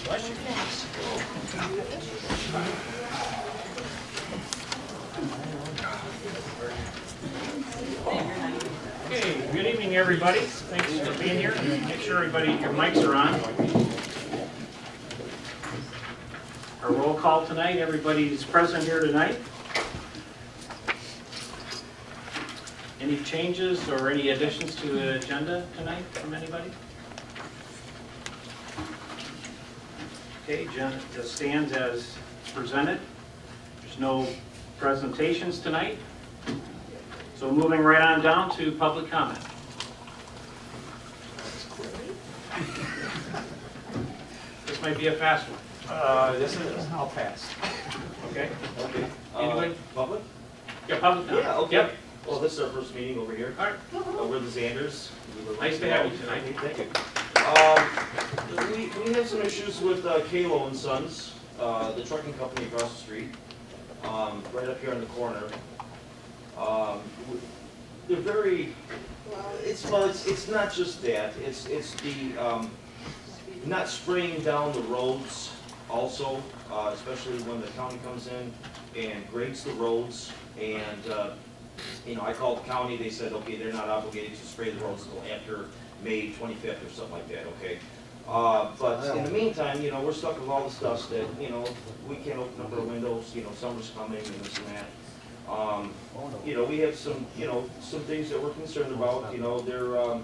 Bless you. Okay, good evening, everybody. Thanks for being here. Make sure everybody, your mics are on. Our roll call tonight, everybody's present here tonight. Any changes or any additions to the agenda tonight from anybody? Okay, agenda stands as presented. There's no presentations tonight. So moving right on down to public comment. This might be a fast one. This is, I'll pass. Okay. Okay. Anybody? Public? Yeah, public comment. Yeah, okay. Yep. Well, this is our first meeting over here. All right. We're the Xanders. Nice to have you tonight. Thank you. We have some issues with Kalo and Sons, the trucking company across the street, right up here on the corner. They're very, it's not just that, it's the, not spraying down the roads also, especially when the county comes in and grades the roads. And, you know, I called the county, they said, okay, they're not obligated to spray the roads until after May 25th or something like that, okay? But in the meantime, you know, we're stuck with all the stuff that, you know, we can't open up our windows, you know, summer's coming and this and that. You know, we have some, you know, some things that we're concerned about. You know, they're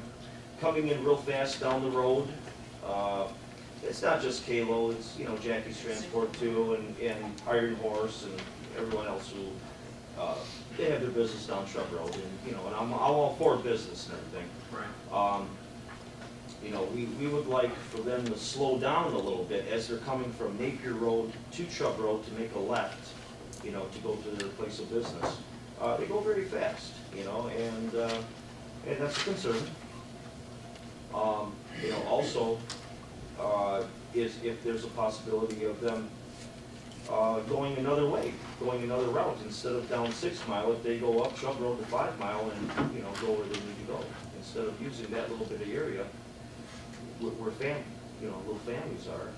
coming in real fast down the road. It's not just Kalo, it's, you know, Jackie's Transport too, and Iron Horse and everyone else who, they have their business down Shrub Road, and, you know, and I'm all for business and everything. Right. You know, we would like for them to slow down a little bit as they're coming from Napier Road to Shrub Road to make a left, you know, to go to their place of business. They go very fast, you know, and that's a concern. You know, also, is if there's a possibility of them going another way, going another route, instead of down 6 Mile, if they go up Shrub Road to 5 Mile and, you know, go where they need to go, instead of using that little bit of area where you know, little families are.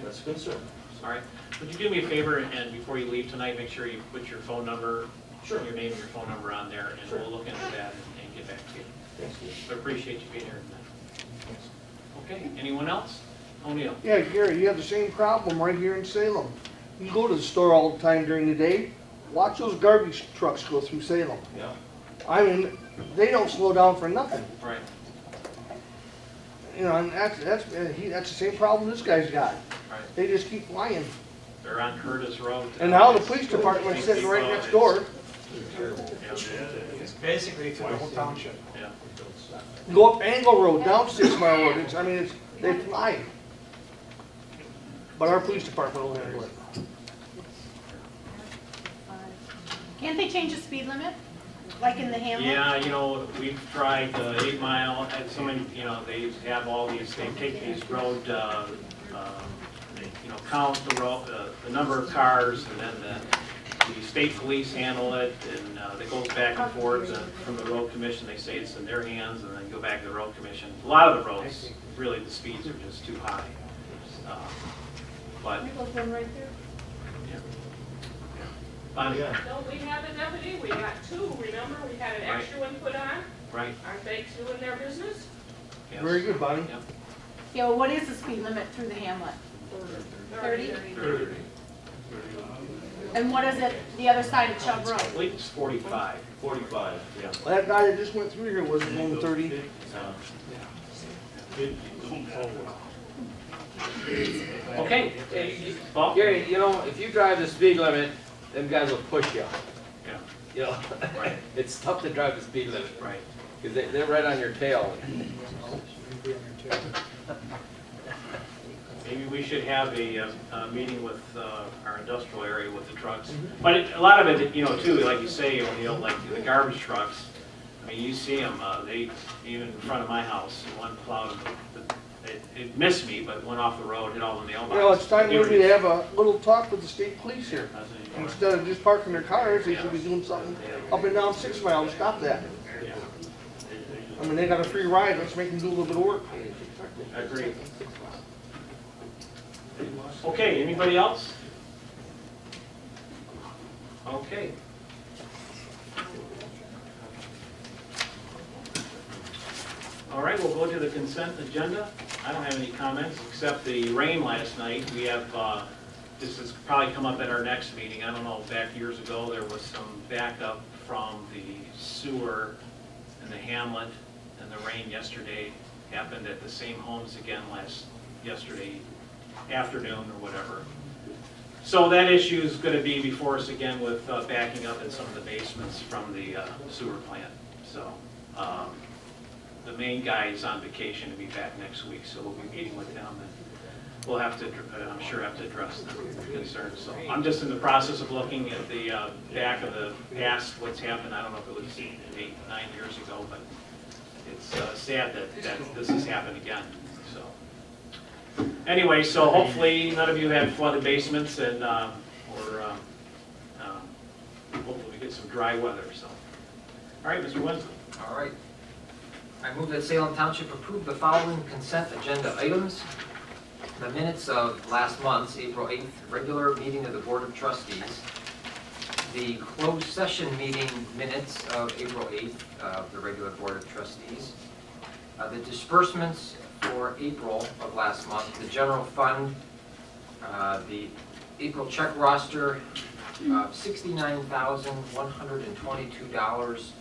That's a concern. All right. Would you do me a favor, and before you leave tonight, make sure you put your phone number, Sure. your name and your phone number on there, and Sure. we'll look into that and get back to you. Thanks, Steve. So I appreciate you being here tonight. Thanks. Okay, anyone else? O'Neill? Yeah, Gary, you have the same problem right here in Salem. You go to the store all the time during the day, watch those garbage trucks go through Salem. Yeah. I mean, they don't slow down for nothing. Right. You know, and that's the same problem this guy's got. Right. They just keep flying. They're on Curtis Road. And now the police department's sitting right next door. It's basically through the whole township. Yeah. Go up Angle Road, down 6 Mile Road. They fly. But our police department will handle it. Can't they change the speed limit, like in the Hamlet? Yeah, you know, we've tried 8 Mile, and so many, you know, they have all these, they take these road, you know, count the road, the number of cars, and then the state police handle it, and it goes back and forth. From the road commission, they say it's in their hands, and then go back to the road commission. A lot of the roads, really, the speeds are just too high. But, There's one right there. yeah. Bonnie? Yeah. No, we have a deputy, we got two, remember, we had an extra one put on, Right? aren't they doing their business? Yes. Very good, Bonnie. Yep. Yeah, well, what is the speed limit through the Hamlet? 30? 30. And what is it the other side of Chubb I Road? believe it's 45. 45. Yeah. That guy that just went through here was going 30. Okay, Paul? Gary, you know, if you drive the speed limit, them guys will push you. Yeah, You know, right, it's tough to drive the speed limit right. because they're right on your tail. Maybe we should have a meeting with our industrial area with the trucks. But a lot of it, you know, too, like you say, O'Neill, like the garbage trucks, I mean, you see them, they, even in front of my house, one plowed, it missed me, but went off the road, hit all the mailboxes. You know, it's time maybe to have a little talk with the state police here. Instead of just parking their cars, they should be doing something up and down 6 Mile to stop that. Yeah. I mean, they got a free ride, let's make them do a little bit of work. Agreed. Okay, anybody else? Okay. All right, we'll go to the consent agenda. I don't have any comments, except the rain last night. We have, this has probably come up at our next meeting. I don't know, back years ago, there was some backup from the sewer in the hamlet, and the rain yesterday happened at the same homes again yesterday afternoon or whatever. So that issue is going to be before us again with backing up in some of the basements from the sewer plant. So the main guy is on vacation to be back next week, so we'll be meeting with him, and we'll have to, I'm sure, have to address the concerns. So I'm just in the process of looking at the back of the past, what's happened. I don't know if it was 8, 9 years ago, but it's sad that this has happened again. So anyway, so hopefully none of you had flooded basements, and hopefully we get some dry weather. So, all right, Mr. Winslow. All right. I move that Salem Township approve the following consent agenda items. The minutes of last month's April 8th regular meeting of the Board of Trustees. The closed session meeting minutes of April 8th of the regular Board of Trustees. The disbursements for April of last month, the general fund, the April check roster of $69,122.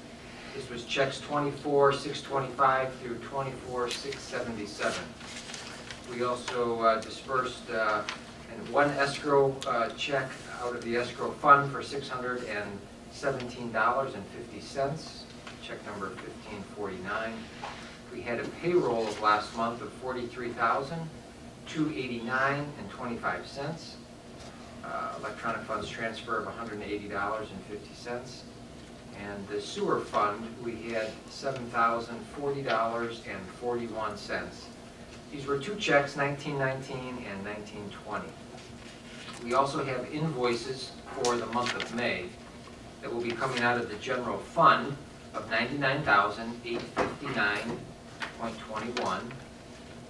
This was checks 24,625 through 24,677. We also dispersed one escrow check out of the escrow fund for $617.50, check number 1549. We had a payroll of last month of $43,289.25. Electronic funds transfer of $180.50. And the sewer fund, we had $7,040.41. These were two checks, 1919 and 1920. We also have invoices for the month of May that will be coming out of the general fund of $99,859.21.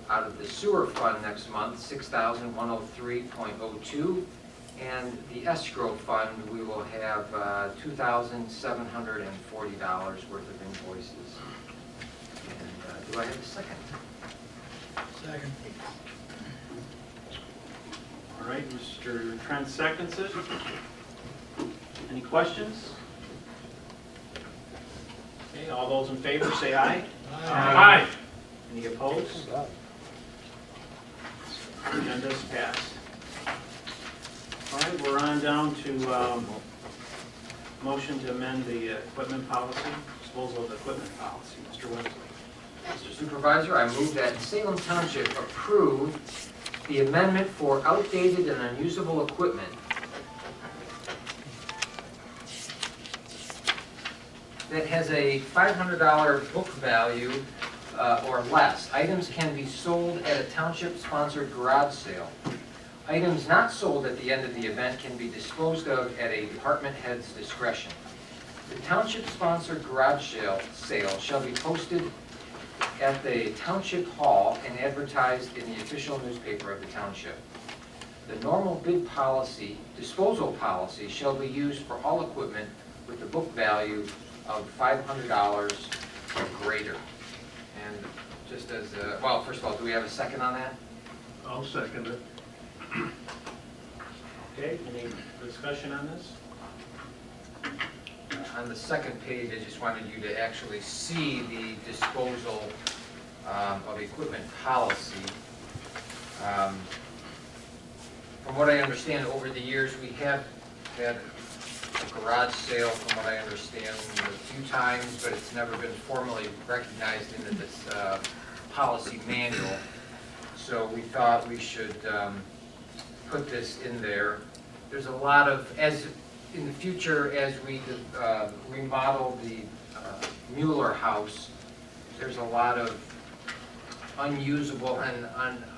Out of the sewer fund next month, $6,103.02. And the escrow fund, we will have $2,740 worth of invoices. And do I have a second? Second. All right, Mr. Trent seconds it. Any questions? Okay, all those in favor say aye. Aye. Any opposed? Agenda's passed. All right, we're on down to motion to amend the equipment policy, disposal of equipment policy. Mr. Winsley. Mr. Supervisor, I move that Salem Township approve the amendment for outdated and unusable equipment that has a $500 book value or less. Items can be sold at a township-sponsored garage sale. Items not sold at the end of the event can be disposed of at a department head's discretion. The township-sponsored garage sale shall be posted at the township hall and advertised in the official newspaper of the township. The normal bid policy, disposal policy, shall be used for all equipment with a book value of $500 or greater. And just as a, well, first of all, do we have a second on that? I'll second it. Okay, any discussion on this? On the second page, I just wanted you to actually see the disposal of equipment policy. From what I understand, over the years, we have had a garage sale, from what I understand, a few times, but it's never been formally recognized in this policy manual. So we thought we should put this in there. There's a lot of, as in the future, as we remodel the Mueller house, there's a lot of unusable and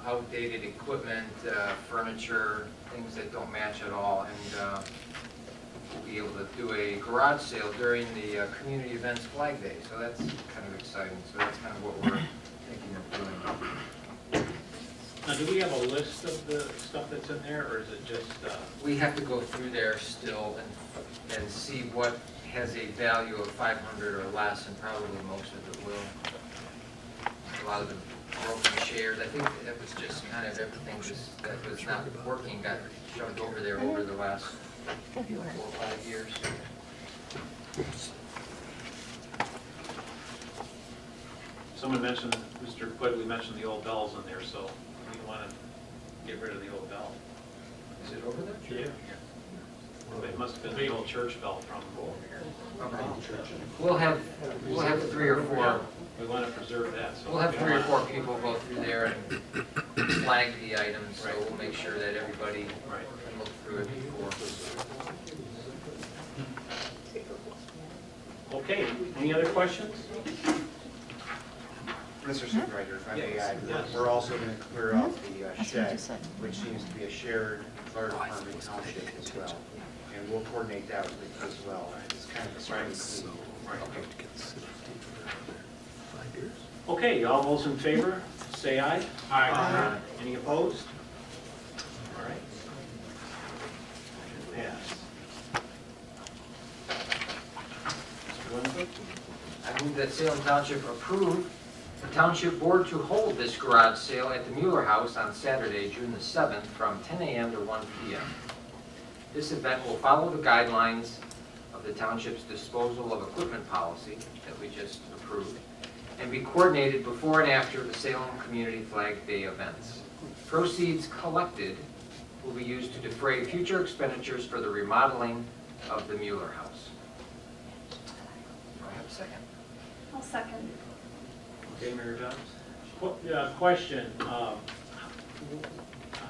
outdated equipment, furniture, things that don't match at all. And be able to do a garage sale during the community events flag day, so that's kind of exciting. So that's kind of what we're thinking of doing. Now, do we have a list of the stuff that's in there, or is it just, We have to go through there still and see what has a value of 500 or less, and probably most of it will. A lot of the broken shares, I think it was just kind of everything that was not working got shoved over there over the last 4 or 5 years. someone mentioned, Mr. Quigley mentioned the old bells in there, so we want to get rid of the old bell. Is it over there? Yeah. It must have been the old church bell from over here. Okay. We'll have 3 or 4. We want to preserve that, so. We'll have 3 or 4 people go through there and flag the items, so Right. we'll make sure that everybody Right. can look through it before. Okay, any other questions? Mr. Supervisor, if I may add, Yes. we're also going to clear out the shed, which seems to be a shared fire department township as well. And we'll coordinate that with you as well. It's kind of a spring clean. Okay, all those in favor, say aye. Aye. Any opposed? All right. Pass. Mr. Winfrey? I move that Salem Township approve the Township Board to hold this garage sale at the Mueller House on Saturday, June the 7th, from 10 a.m. to 1 p.m. This event will follow the guidelines of the Township's disposal of equipment policy that we just approved, and be coordinated before and after the Salem Community Flag Day events. Proceeds collected will be used to defray future expenditures for the remodeling of the Mueller House. Do I have a second? I'll second. Okay, Mayor Jones? Question, how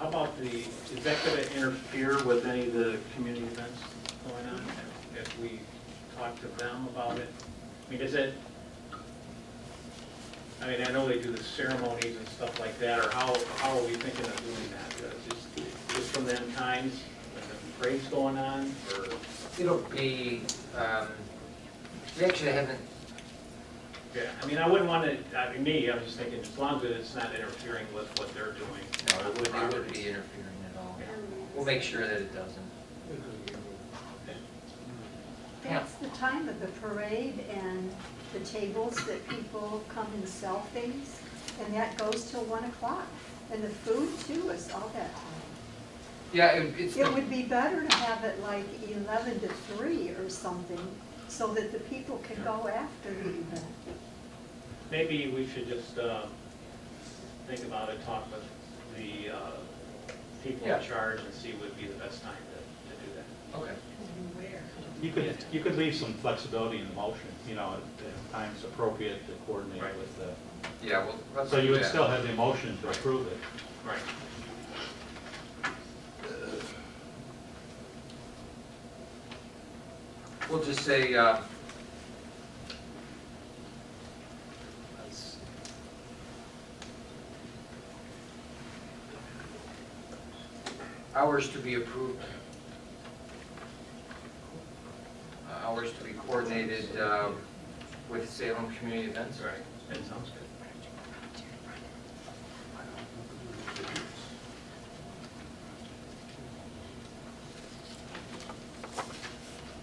about is that going to interfere with any of the community events going on? If we talk to them about it? I mean, I know they do the ceremonies and stuff like that, or how are we thinking of doing that? Just from them times, when the parade's going on, or? It'll be, we actually haven't, Yeah, I mean, I wouldn't want to, I'm just thinking, as long as it's not interfering with what they're doing. no, it wouldn't be interfering at all. We'll make sure that it doesn't. That's the time of the parade and the tables that people come and sell things, and that goes till 1 o'clock. And the food too is all that time. Yeah, it's, It would be better to have it like 11 to 3 or something, so that the people can go after the event. Maybe we should just think about it, talk with the people Yeah. in charge and see what would be the best time to do that. okay. You could leave some flexibility in the motion, at times appropriate to coordinate Right. with the, Yeah, well, let's so do you would that. still have the motion to approve it. Right. We'll just say, hours to be approved. Hours to be coordinated with Salem Community Events. Right, that sounds good.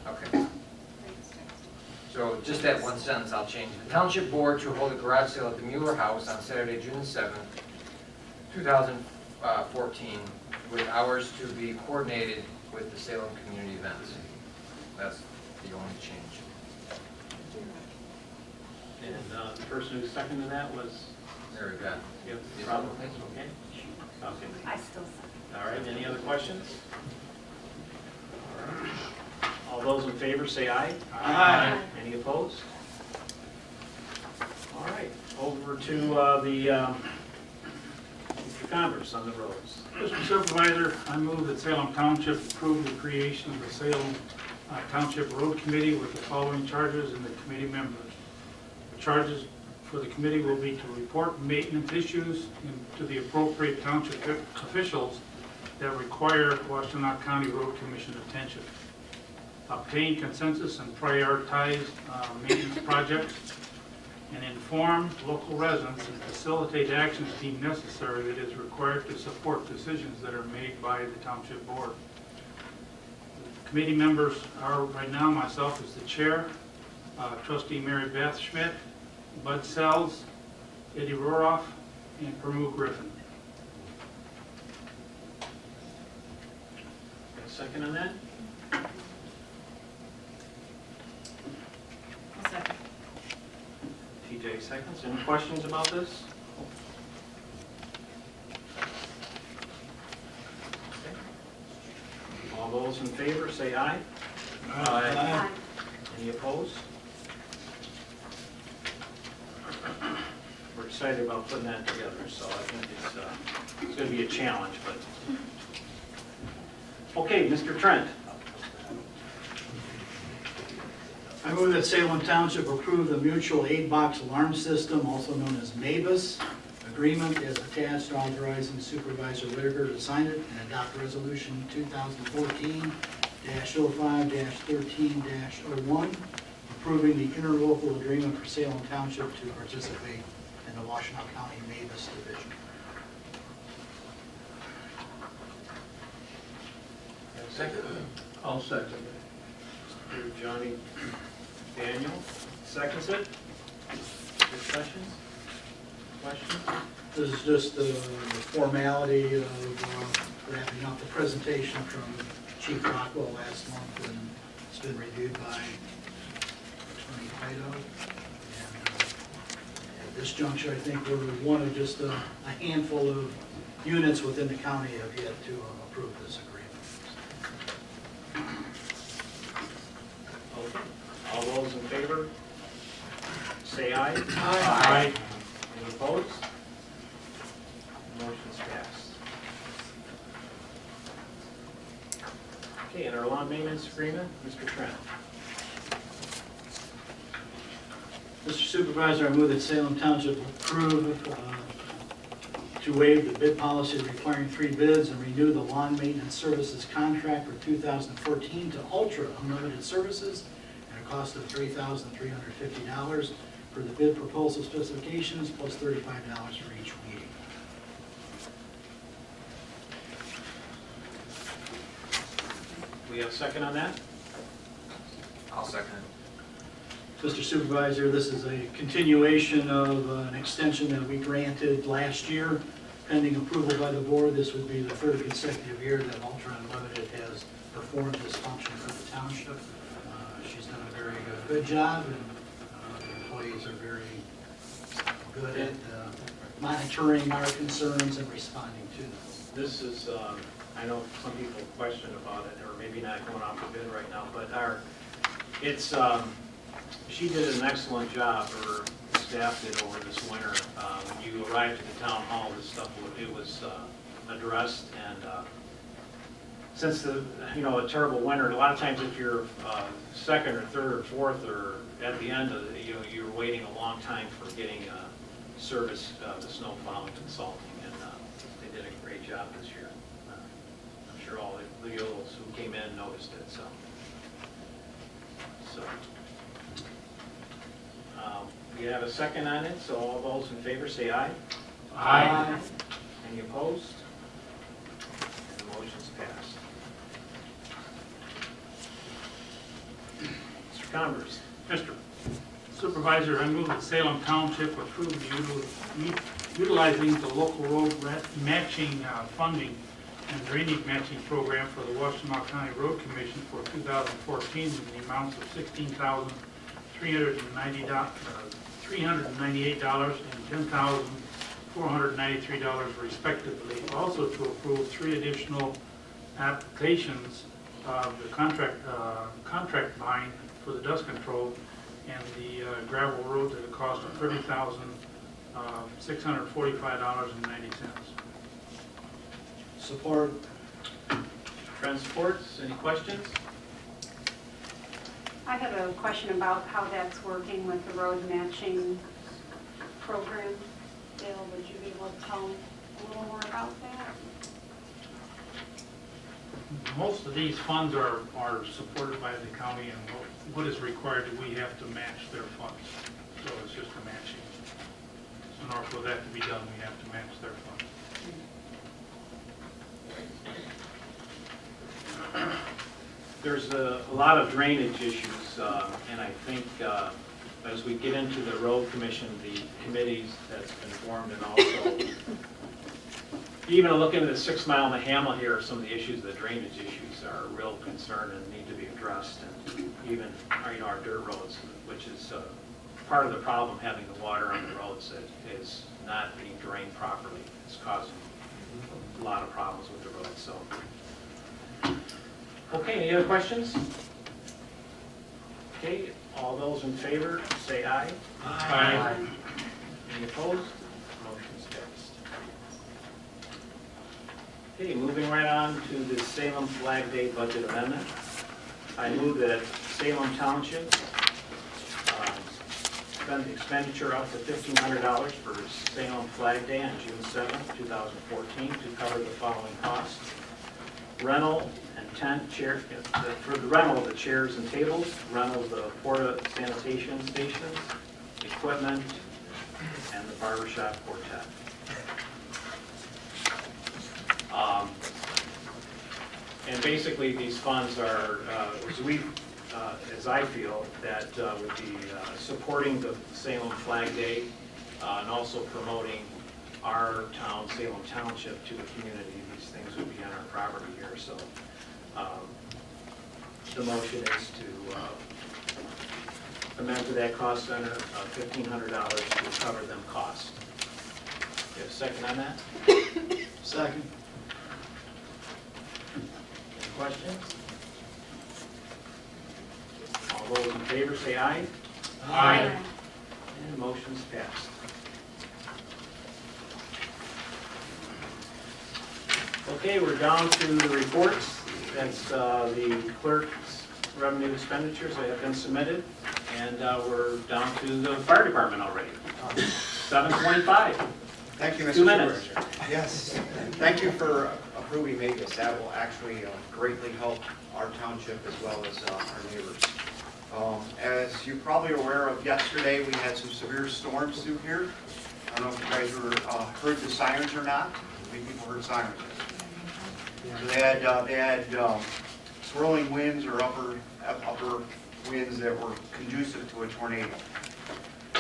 Okay. So just that one sentence I'll change. The Township Board to hold a garage sale at the Mueller House on Saturday, June 7th, 2014, with hours to be coordinated with the Salem Community Events. That's the only change. And the person who seconded that was, There we go. you have Is a problem? that Okay. Okay. I still second. All right, any other questions? All right. All those in favor say aye. Aye. Any opposed? All right, over to the Converse on the roads. Mr. Supervisor, I move that Salem Township approve the creation of the Salem Township Road Committee with the following charges and the committee members. The charges for the committee will be to report maintenance issues to the appropriate township officials that require Washtenaw County Road Commission attention. obtain consensus and prioritize maintenance projects, and inform local residents and facilitate actions deemed necessary that is required to support decisions that are made by the township board. Committee members are, right now, myself as the chair, trustee Mary Beth Schmidt, Bud Sells, Eddie Roroff, and Pramod Griffin. Got a second on that? I'll second. TJ seconds. Any questions about this? Okay. All those in favor, say aye. Aye. Any opposed? We're excited about putting that together, so I think it's going to be a challenge, but. Okay, Mr. Trent. I move that Salem Township approve the mutual aid box alarm system, also known as MABUS, agreement as attached, authorizing Supervisor Whitaker to sign it and adopt resolution 2014-05-13-01, approving the interlocal agreement for Salem Township to participate in the Washtenaw County MABUS division. Second. I'll second it. Mr. Johnny Daniel seconds it. Discussions? Questions? This is just the formality of wrapping up the presentation from Chief Rockwell last month, and it's been reviewed by Attorney Plato. And at this juncture, I think we're one of just a handful of units within the county have yet to approve this agreement. Okay. All those in favor, say aye. Aye. Any opposed? Motion's passed. Okay, and our lawn maintenance agreement, Mr. Trent. Mr. Supervisor, I move that Salem Township approve to waive the bid policy requiring 3 bids and renew the lawn maintenance services contract for 2014 to Ultra Unlimited Services at a cost of $3,350 for the bid proposal specifications plus $35 for each meeting. We have a second on that? I'll second it. Mr. Supervisor, this is a continuation of an extension that we granted last year. Pending approval by the board, this would be the 3rd consecutive year that Ultra Unlimited has performed this function for the township. She's done a very good job, and the employees are very good at monitoring our concerns and responding to them. This is, I know some people question about it, or maybe not going off the bid right now, but she did an excellent job, her staff did over this winter. When you arrived at the town hall, this stuff, it was addressed, and since the, a terrible winter, a lot of times if you're second or third or fourth or at the end of it, you're waiting a long time for getting service, the snow plowing consulting, and they did a great job this year. I'm sure all the Leos who came in noticed it, so. We have a second on it, so all those in favor say aye. Aye. Any opposed? And the motion's passed. Mr. Converse. Mr. Supervisor, I move that Salem Township approve utilizing the local road matching funding and drainage matching program for the Washtenaw County Road Commission for 2014 in the amounts of $16,398 and $10,493 respectively. Also to approve 3 additional applications of the contract bind for the dust control and the gravel roads at a cost of $30,645.90. Support. Transports, any questions? I have a question about how that's working with the road matching program. Dale, would you be able to tell a little more about that? Most of these funds are supported by the county, and what is required, we have to match their funds. So it's just a matching. So in order for that to be done, we have to match their funds. There's a lot of drainage issues, and I think as we get into the road commission, the committees that's been formed, and also even looking at the 6 Mile and the Hamlet here, some of the issues, the drainage issues are a real concern and need to be addressed. And even our dirt roads, which is part of the problem, having the water on the roads that is not being drained properly. It's causing a lot of problems with the roads. So, okay, any other questions? Okay, all those in favor, say aye. Aye. Any opposed? Motion's passed. Okay, moving right on to the Salem Flag Day budget amendment. I move that Salem Township spend expenditure up to $1,500 for Salem Flag Day on June 7th, 2014 to cover the following costs. Rental and tent chair, for the rental of the chairs and tables, rental of the porta sanitation stations, equipment, and the barbershop quartet. And basically, these funds are, as I feel, that would be supporting the Salem Flag Day and also promoting our town, Salem Township, to the community. These things would be on our property here, so the motion is to amend to that cost center $1,500 to cover them costs. You have a second on that? Second. Any questions? All those in favor say aye. Aye. And motion's passed. Okay, we're down to the reports. That's the clerk's revenue expenditures that have been submitted. And we're down to the fire department already. 7:25. Thank you, Mr. 2 minutes. Supervisor. Yes, thank you for approving Vegas. That will actually greatly help our township as well as our neighbors. As you probably are aware of, yesterday we had some severe storms through here. I don't know if you guys heard the sirens or not. I think people heard sirens. So they had swirling winds or upper winds that were conducive to a tornado.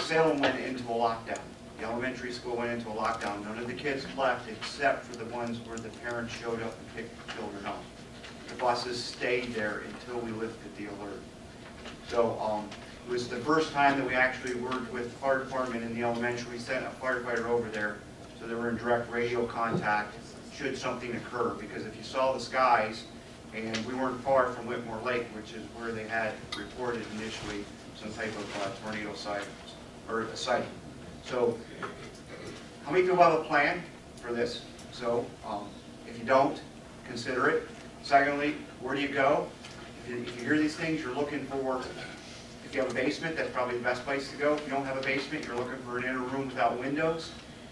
Salem went into a lockdown. The elementary school went into a lockdown. None of the kids left except for the ones where the parents showed up and picked the children up. The buses stayed there until we lifted the alert. So it was the first time that we actually worked with the fire department in the elementary. We sent a firefighter over there so they were in direct radio contact should something occur. Because if you saw the skies, and we weren't far from Whitmore Lake, which is where they had reported initially some type of tornado sighting. So, how many people have a plan for this? So, if you don't, consider it. Secondly, where do you go? If you hear these things, you're looking for, if you have a basement, that's probably the best place to go. If you don't have a basement, you're looking for an inner room without windows.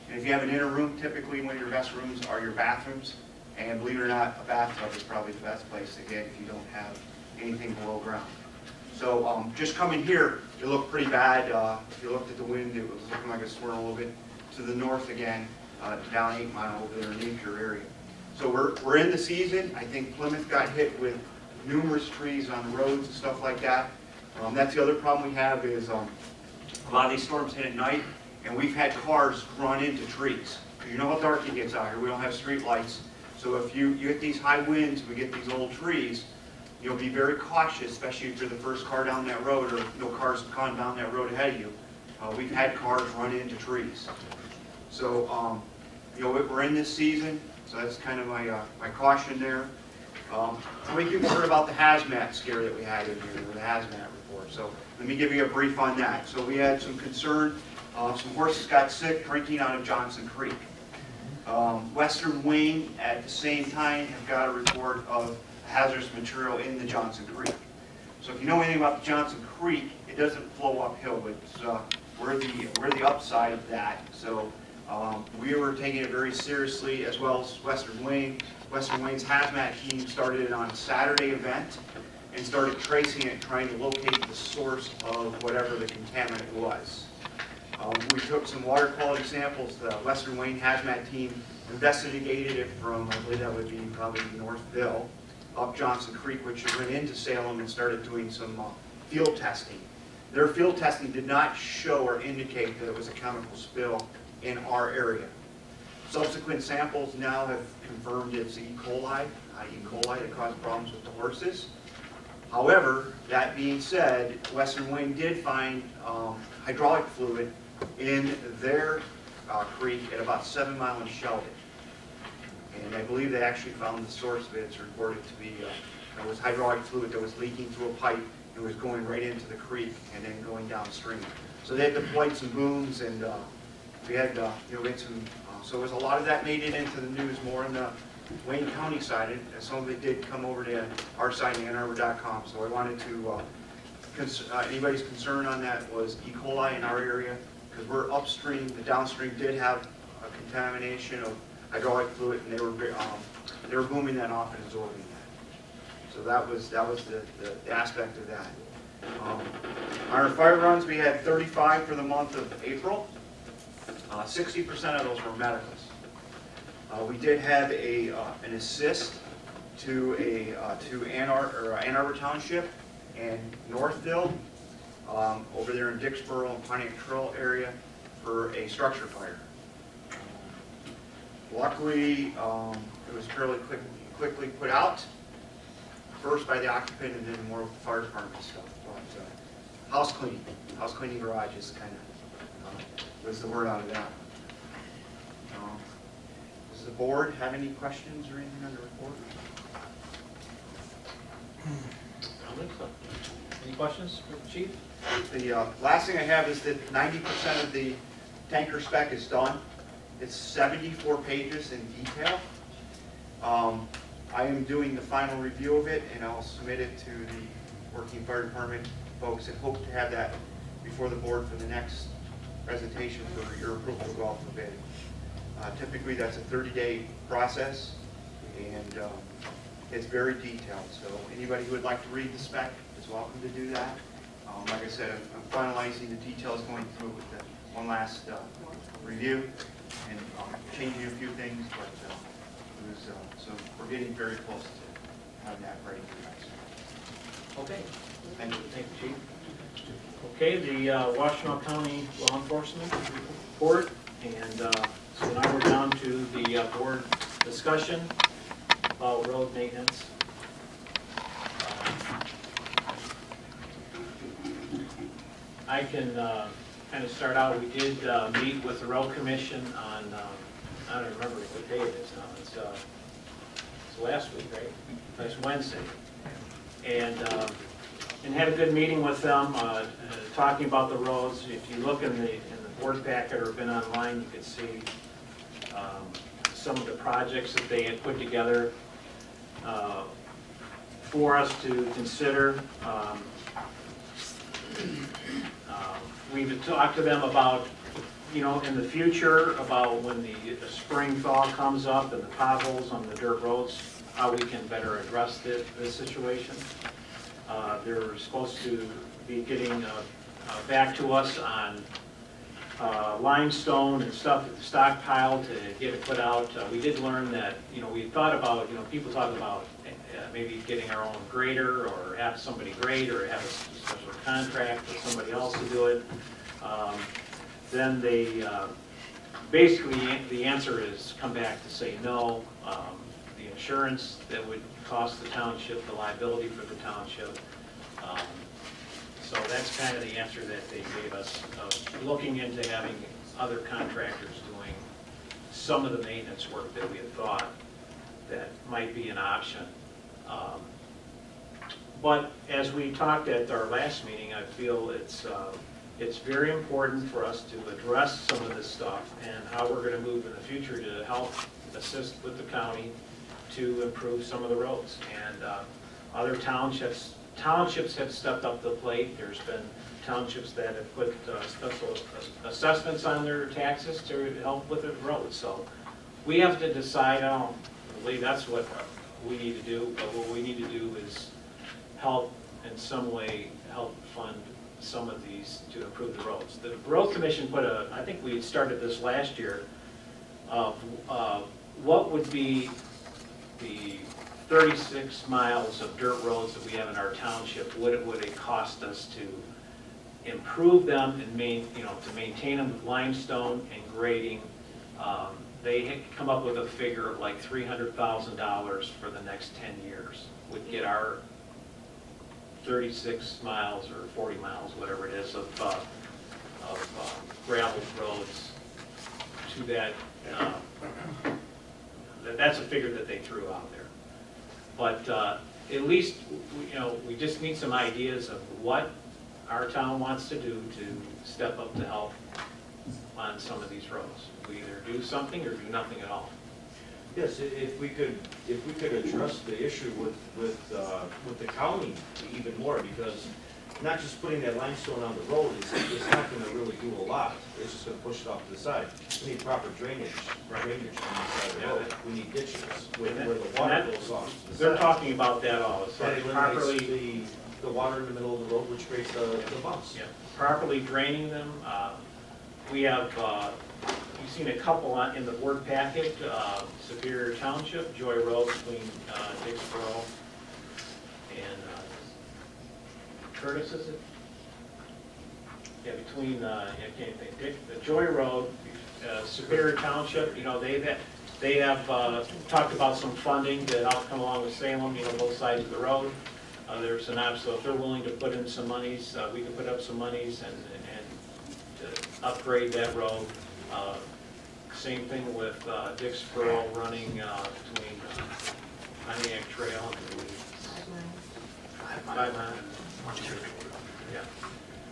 And if you have an inner room, typically one of your best rooms are your bathrooms. And believe it or not, a bathtub is probably the best place to get if you don't have anything below ground. So just coming here, it looked pretty bad. If you looked at the wind, it was looking like a swirl a little bit to the north again, down 8 Mile over there in the Napier area. So we're in the season. I think Plymouth got hit with numerous trees on the roads and stuff like that. That's the other problem we have is a lot of these storms hit at night, and we've had cars run into trees. Because you know how dark it gets out here. We don't have street lights. So if you get these high winds, we get these old trees, you'll be very cautious, especially if you're the first car down that road or no cars have gone down that road ahead of you. We've had cars run into trees. So, we're in this season, so that's kind of my caution there. How many people heard about the hazmat scare that we had in here, the hazmat report? So let me give you a brief on that. So we had some concern, some horses got sick drinking out of Johnson Creek. Western Wayne at the same time have got a report of hazardous material in the Johnson Creek. So if you know anything about the Johnson Creek, it doesn't flow uphill, but we're the upside of that. So We were taking it very seriously, as well as Western Wayne. Western Wayne's hazmat team started it on a Saturday event and started tracing it, trying to locate the source of whatever the contaminant was. We took some water quality samples. The Western Wayne hazmat team investigated it from, I believe that would be probably Northville, up Johnson Creek, which went into Salem and started doing some field testing. Their field testing did not show or indicate that it was a chemical spill in our area. Subsequent samples now have confirmed it's E. coli that caused problems with the horses. However, that being said, Western Wayne did find hydraulic fluid in their creek at about 7 Mile and Sheldon. And I believe they actually found the source of it. It's reported to be, it was hydraulic fluid that was leaking through a pipe and was going right into the creek and then going downstream. So they had deployed some booms, and we had, we had some, so it was a lot of that made it into the news more on the Wayne County side, and some of it did come over to our site, AnnArbor.com. So I wanted to, anybody's concern on that was E. coli in our area, because we're upstream. The downstream did have a contamination of hydraulic fluid, and they were booming that off and absorbing that. So that was the aspect of that. On our fire runs, we had 35 for the month of April. 60% of those were medicals. We did have an assist to Ann Arbor Township and Northville, over there in Dixboro and Pontiac Trail area, for a structure fire. Luckily, it was fairly quickly put out, first by the occupant and then more with the fire department stuff. But house cleaning garage is kind of was the word out of that. Does the board have any questions or anything on the report? I don't think so. Any questions for the chief? The last thing I have is that 90% of the tanker spec is done. It's 74 pages in detail. I am doing the final review of it, and I'll submit it to the working fire department folks, and hope to have that before the board for the next presentation for your approval to go out for bid. Typically, that's a 30-day process, and it's very detailed. So anybody who would like to read the spec is welcome to do that. Like I said, I'm finalizing the details, going through with the one last review, and changing a few things, but so we're getting very close to having that ready for you guys. Okay. Thank you. Thank you, chief. Okay, the Washtenaw County Law Enforcement Report, and so now we're down to the board discussion about road maintenance. I can kind of start out. We did meet with the road commission on, I don't remember what day it is now. It's last week, right? Last Wednesday. And had a good meeting with them, talking about the roads. If you look in the board packet or been online, you can see some of the projects that they had put together for us to consider. We've talked to them about, in the future, about when the spring thaw comes up and the potholes on the dirt roads, how we can better address this situation. They're supposed to be getting back to us on limestone and stuff stockpiled to get it put out. We did learn that, we thought about, people talk about maybe getting our own grader, or have somebody grade, or have a special contract with somebody else to do it. Then they, basically the answer is come back to say no. The insurance that would cost the township, the liability for the township. So that's kind of the answer that they gave us, looking into having other contractors doing some of the maintenance work that we had thought that might be an option. But as we talked at our last meeting, I feel it's very important for us to address some of this stuff and how we're going to move in the future to help assist with the county to improve some of the roads. And other townships townships have stepped up to the plate. There's been townships that have put special assessments on their taxes to help with the roads. So we have to decide, I don't believe that's what we need to do, but what we need to do is help in some way, help fund some of these to improve the roads. The road commission put I think we started this last year, of what would be the 36 miles of dirt roads that we have in our township, what would it cost us to improve them and to maintain them with limestone and grading. They had come up with a figure of like $300,000 for the next 10 years would get our 36 miles or 40 miles, whatever it is, of gravel roads to that. That's a figure that they threw out there. But at least, we just need some ideas of what our town wants to do to step up to help on some of these roads. We either do something or do nothing at all. Yes, if we could address the issue with the county even more, because not just putting that limestone on the road is not gonna really do a lot. It's just gonna push it off to the side. We need proper drainage on the side of the road. We need ditches where the water goes off to the side. They're talking about that all. That eliminates the water in the middle of the road, which creates the bumps. Yeah, properly draining them. We have, you've seen a couple in the board packet, Superior Township, Joy Road between Dixboro and Curtis, is it? Yeah, between, I can't think, the Joy Road, Superior Township, they have talked about some funding to help come along with Salem, both sides of the road. There's an option, so if they're willing to put in some monies, we can put up some monies and to upgrade that road. Same thing with Dixboro running between Pontiac Trail and 5 miles. Yeah.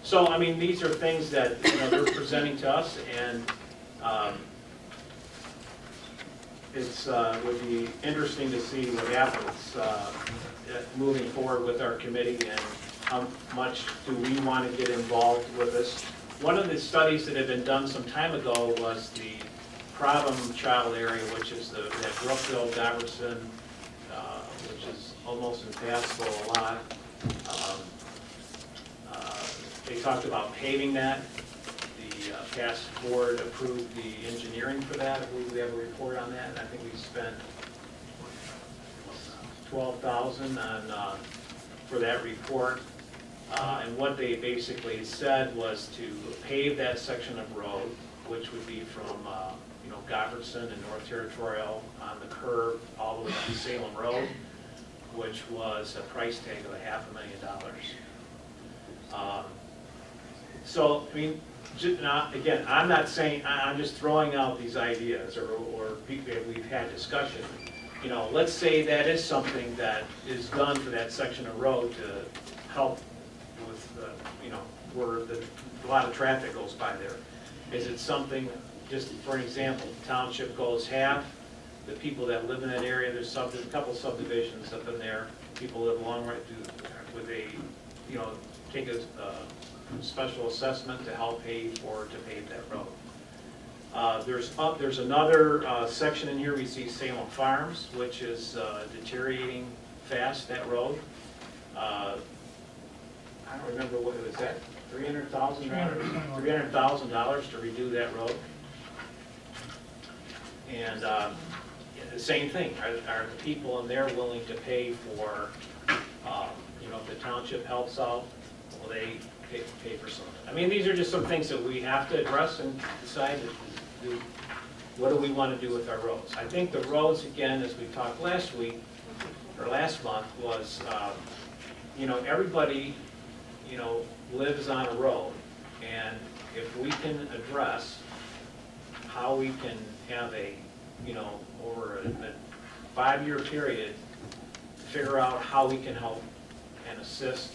So, I mean, these are things that, they're presenting to us, and it's would be interesting to see what happens moving forward with our committee and how much do we want to get involved with this. One of the studies that had been done some time ago was the problem child area, which is that Brookville, Goverson, which is almost impassable a lot. They talked about paving that. The past board approved the engineering for that. I believe we have a report on that. I think we spent $12,000 on for that report. And what they basically said was to pave that section of road, which would be from Goverson and North Territorial on the curve all the way to Salem Road, which was a price tag of $500,000. So, I mean, again, I'm not saying, I'm just throwing out these ideas, or people we've had discussion. Let's say that is something that is done for that section of road to help with, where a lot of traffic goes by there. Is it something, just for an example, the township goes half, the people that live in that area, there's a couple subdivisions up in there, people live along right through, would they, take a special assessment to help pay to pave that road. There's another section in here, we see Salem Farms, which is deteriorating fast, that road. I don't remember what it was at, $300,000 to redo that road. And the same thing, are the people in there willing to pay for, if the township helps out, will they pay for something? I mean, these are just some things that we have to address and decide to do. What do we want to do with our roads? I think the roads, again, as we talked last week, or last month, was, everybody, lives on a road, and if we can address how we can have a, over a 5-year period, figure out how we can help and assist,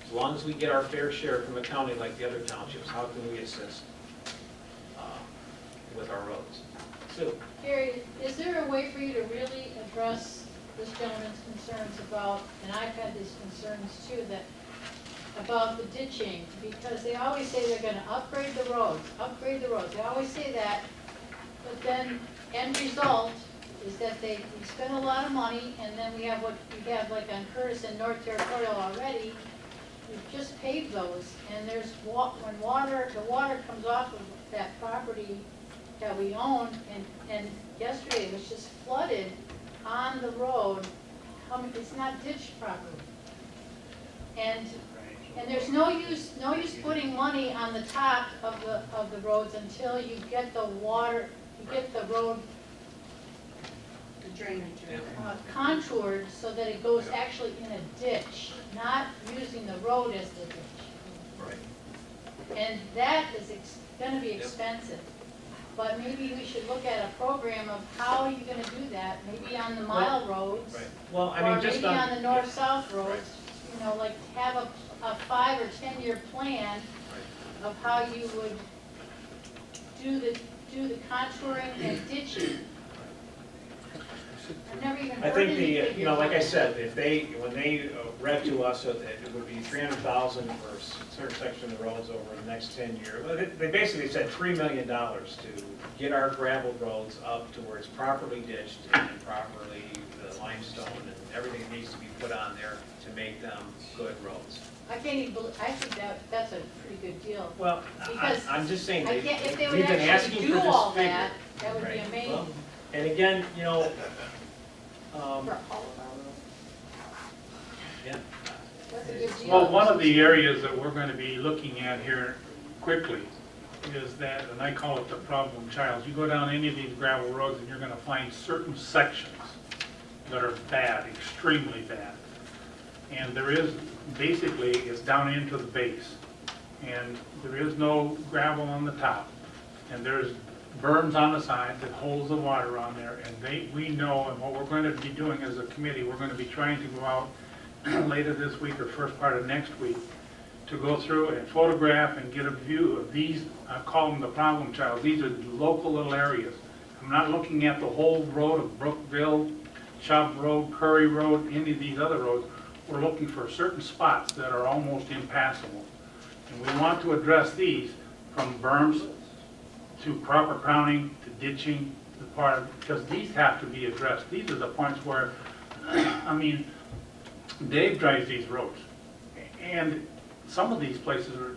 as long as we get our fair share from the county like the other townships, how can we assist with our roads? Sue? Gary, is there a way for you to really address this gentleman's concerns about, and I've had these concerns too, that about the ditching, because they always say they're gonna upgrade the roads, they always say that, but then end result is that we spend a lot of money, and then we have what we have like on Curtis and North Territorial already, we've just paved those, and there's, when the water comes off of that property that we own, and yesterday it was just flooded on the road, it's not ditched properly. And there's no use putting money on the top of the roads until you get the water, you get the road Drainage. contoured so that it goes actually in a ditch, not using the road as the ditch. Right. And that is gonna be expensive. But maybe we should look at a program of how are you gonna do that, maybe on the mile roads. Right. Well, I mean, just Or maybe on the north-south roads, you know, like have a 5 or 10 year plan of how you would do the contouring and ditching. I've never even I heard think any the, figures you know, like on I it. said, when they read to us that it would be 300,000 for a certain section of the roads over the next 10 years, well, they basically said $3 million to get our gravel roads up to where it's properly ditched and properly the limestone and everything that needs to be put on there to make them good roads. I can't even believe, I think that's a pretty good deal. Well, Because I'm just saying, I can't, if they would we've been actually asking do for all this figure. that, that would be Right. amazing. Well, and again, you know, For all of our roads. yeah. That's a good deal. Well, one of the areas that we're going to be looking at here quickly is that, and I call it the problem child. You go down any of these gravel roads and you're going to find certain sections that are bad, extremely bad. And there is, basically, it's down into the base. And there is no gravel on the top. And there's berms on the side that holds the water on there. And we know, and what we're going to be doing as a committee, we're going to be trying to go out later this week or first part of next week to go through and photograph and get a view of these, I call them the problem child. These are local little areas. I'm not looking at the whole road of Brookville, Chubb Road, Curry Road, any of these other roads. We're looking for certain spots that are almost impassable. And we want to address these from berms to proper crowning, to ditching, the part, because these have to be addressed. These are the points where, I mean, Dave drives these roads. And some of these places are,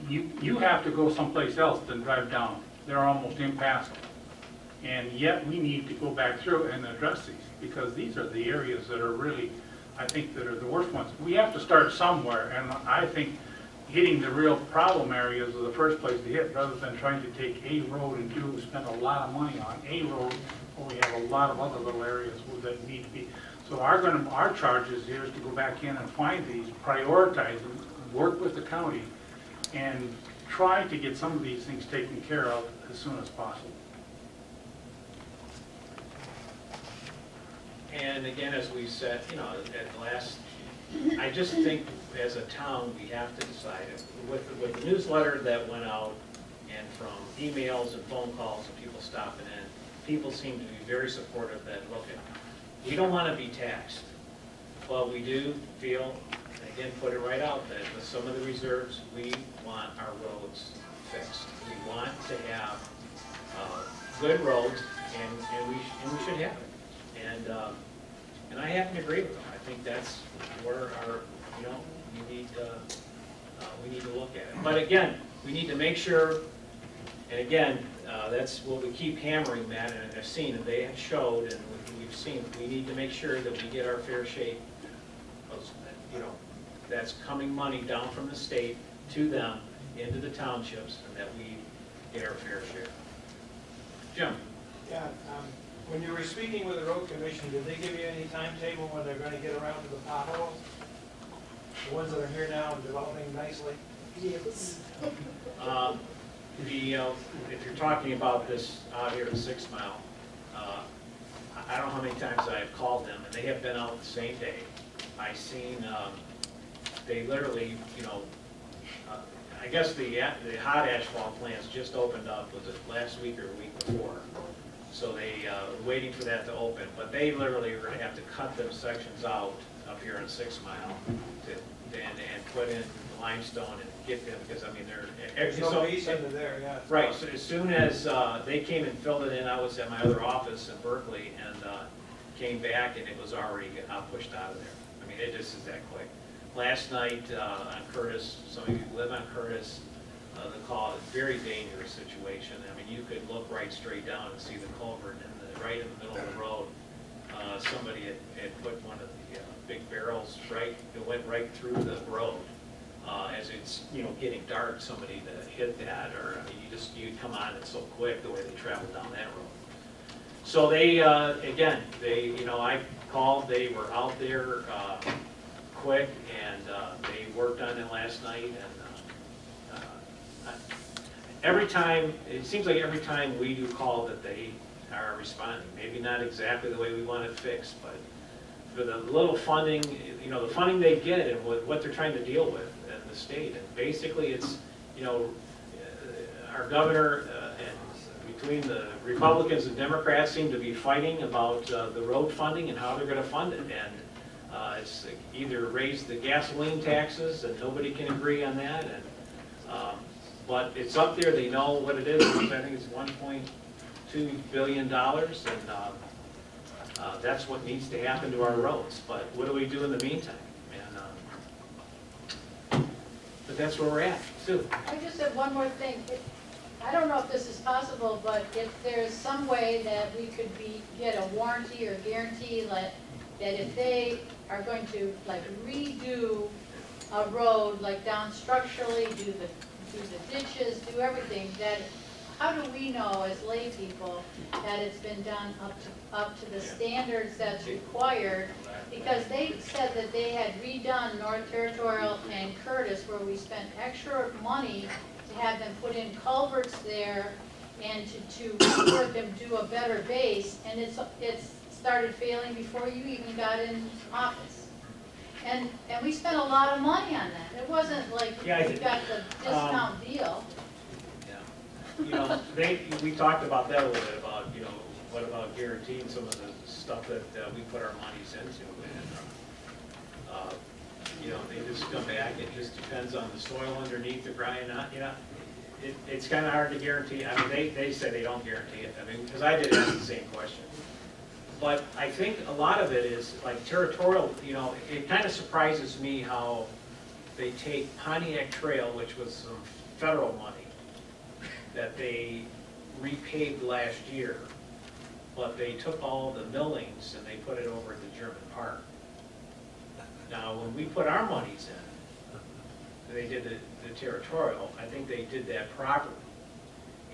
you have to go someplace else than drive down. They're almost impassable. And yet we need to go back through and address these, because these are the areas that are really, I think, that are the worst ones. We have to start somewhere, and I think hitting the real problem areas is the first place to hit, rather than trying to take a road and spend a lot of money on a road, when we have a lot of other little areas that need to be. So our charge is here is to go back in and find these, prioritize them, work with the county, and try to get some of these things taken care of as soon as possible. And again, as we said, you know, at last, I just think as a town, we have to decide, with the newsletter that went out, and from emails and phone calls and people stopping in, people seem to be very supportive that, look, we don't want to be taxed, but we do feel, and again, put it right out, that with some of the reserves, we want our roads fixed. We want to have good roads, and we should have it. And I happen to agree with them. I think that's where our, you know, we need to look at it. But again, we need to make sure, and again, that's what we keep hammering, Matt, and I've seen, and they have showed, and we've seen, we need to make sure that we get our fair share of, you know, that's coming money down from the state to them, into the townships, and that we get our fair share. Jim? Yeah, when you were speaking with the road commission, did they give you any timetable when they're going to get around to the potholes? The ones that are here now and developing nicely? Yes. If you're talking about this out here at 6 Mile, I don't know how many times I've called them, and they have been out the same day. I seen, they literally, you know, I guess the hot asphalt plants just opened up, was it last week or the week before? So they, waiting for that to open, but they literally are gonna have to cut them sections out up here on 6 Mile and put in limestone and get them, because I mean, There's no base under there, yeah. right, so as soon as they came and filled it in, I was at my other office in Berkeley, and came back and it was already pushed out of there. I mean, it just is that quick. Last night on Curtis, some of you who live on Curtis, the call, very dangerous situation. I mean, you could look right straight down and see the culvert right in the middle of the road. Somebody had put one of the big barrels right, it went right through the road. As it's, getting dark, somebody that hit that, or, I mean, you come on it so quick the way they travel down that road. So they, again, I called, they were out there quick, and they worked on it last night, and every time, it seems like every time we do call that they are responding. Maybe not exactly the way we want it fixed, but for the little funding, the funding they get and what they're trying to deal with in the state. And basically it's, our governor and between the Republicans and Democrats seem to be fighting about the road funding and how they're going to fund it. And it's either raise the gasoline taxes, and nobody can agree on that. And but it's up there, they know what it is. I think it's $1.2 billion, and that's what needs to happen to our roads. But what do we do in the meantime? And but that's where we're at. Sue? I just have one more thing. I don't know if this is possible, but if there's some way that we could get a warranty or guarantee that if they are going to like redo a road, like down structurally, do the ditches, do everything, that how do we know as lay people that it's been done up to the standards that's required? Because they said that they had redone North Territorial and Curtis, where we spent extra money to have them put in culverts there and to work them do a better base, and it's started failing before you even got in office. And we spent a lot of money on that. It wasn't like we got the discount deal. Yeah. We talked about that a little bit, about, what about guaranteeing some of the stuff that we put our monies into. And, they just come back, it just depends on the soil underneath the grind. It's kind of hard to guarantee. I mean, they say they don't guarantee it. I mean, because I did ask the same question. But I think a lot of it is like territorial, it kind of surprises me how they take Pontiac Trail, which was some federal money that they repaved last year, but they took all the millings and they put it over at the German Park. Now, when we put our monies in, they did the territorial, I think they did that properly.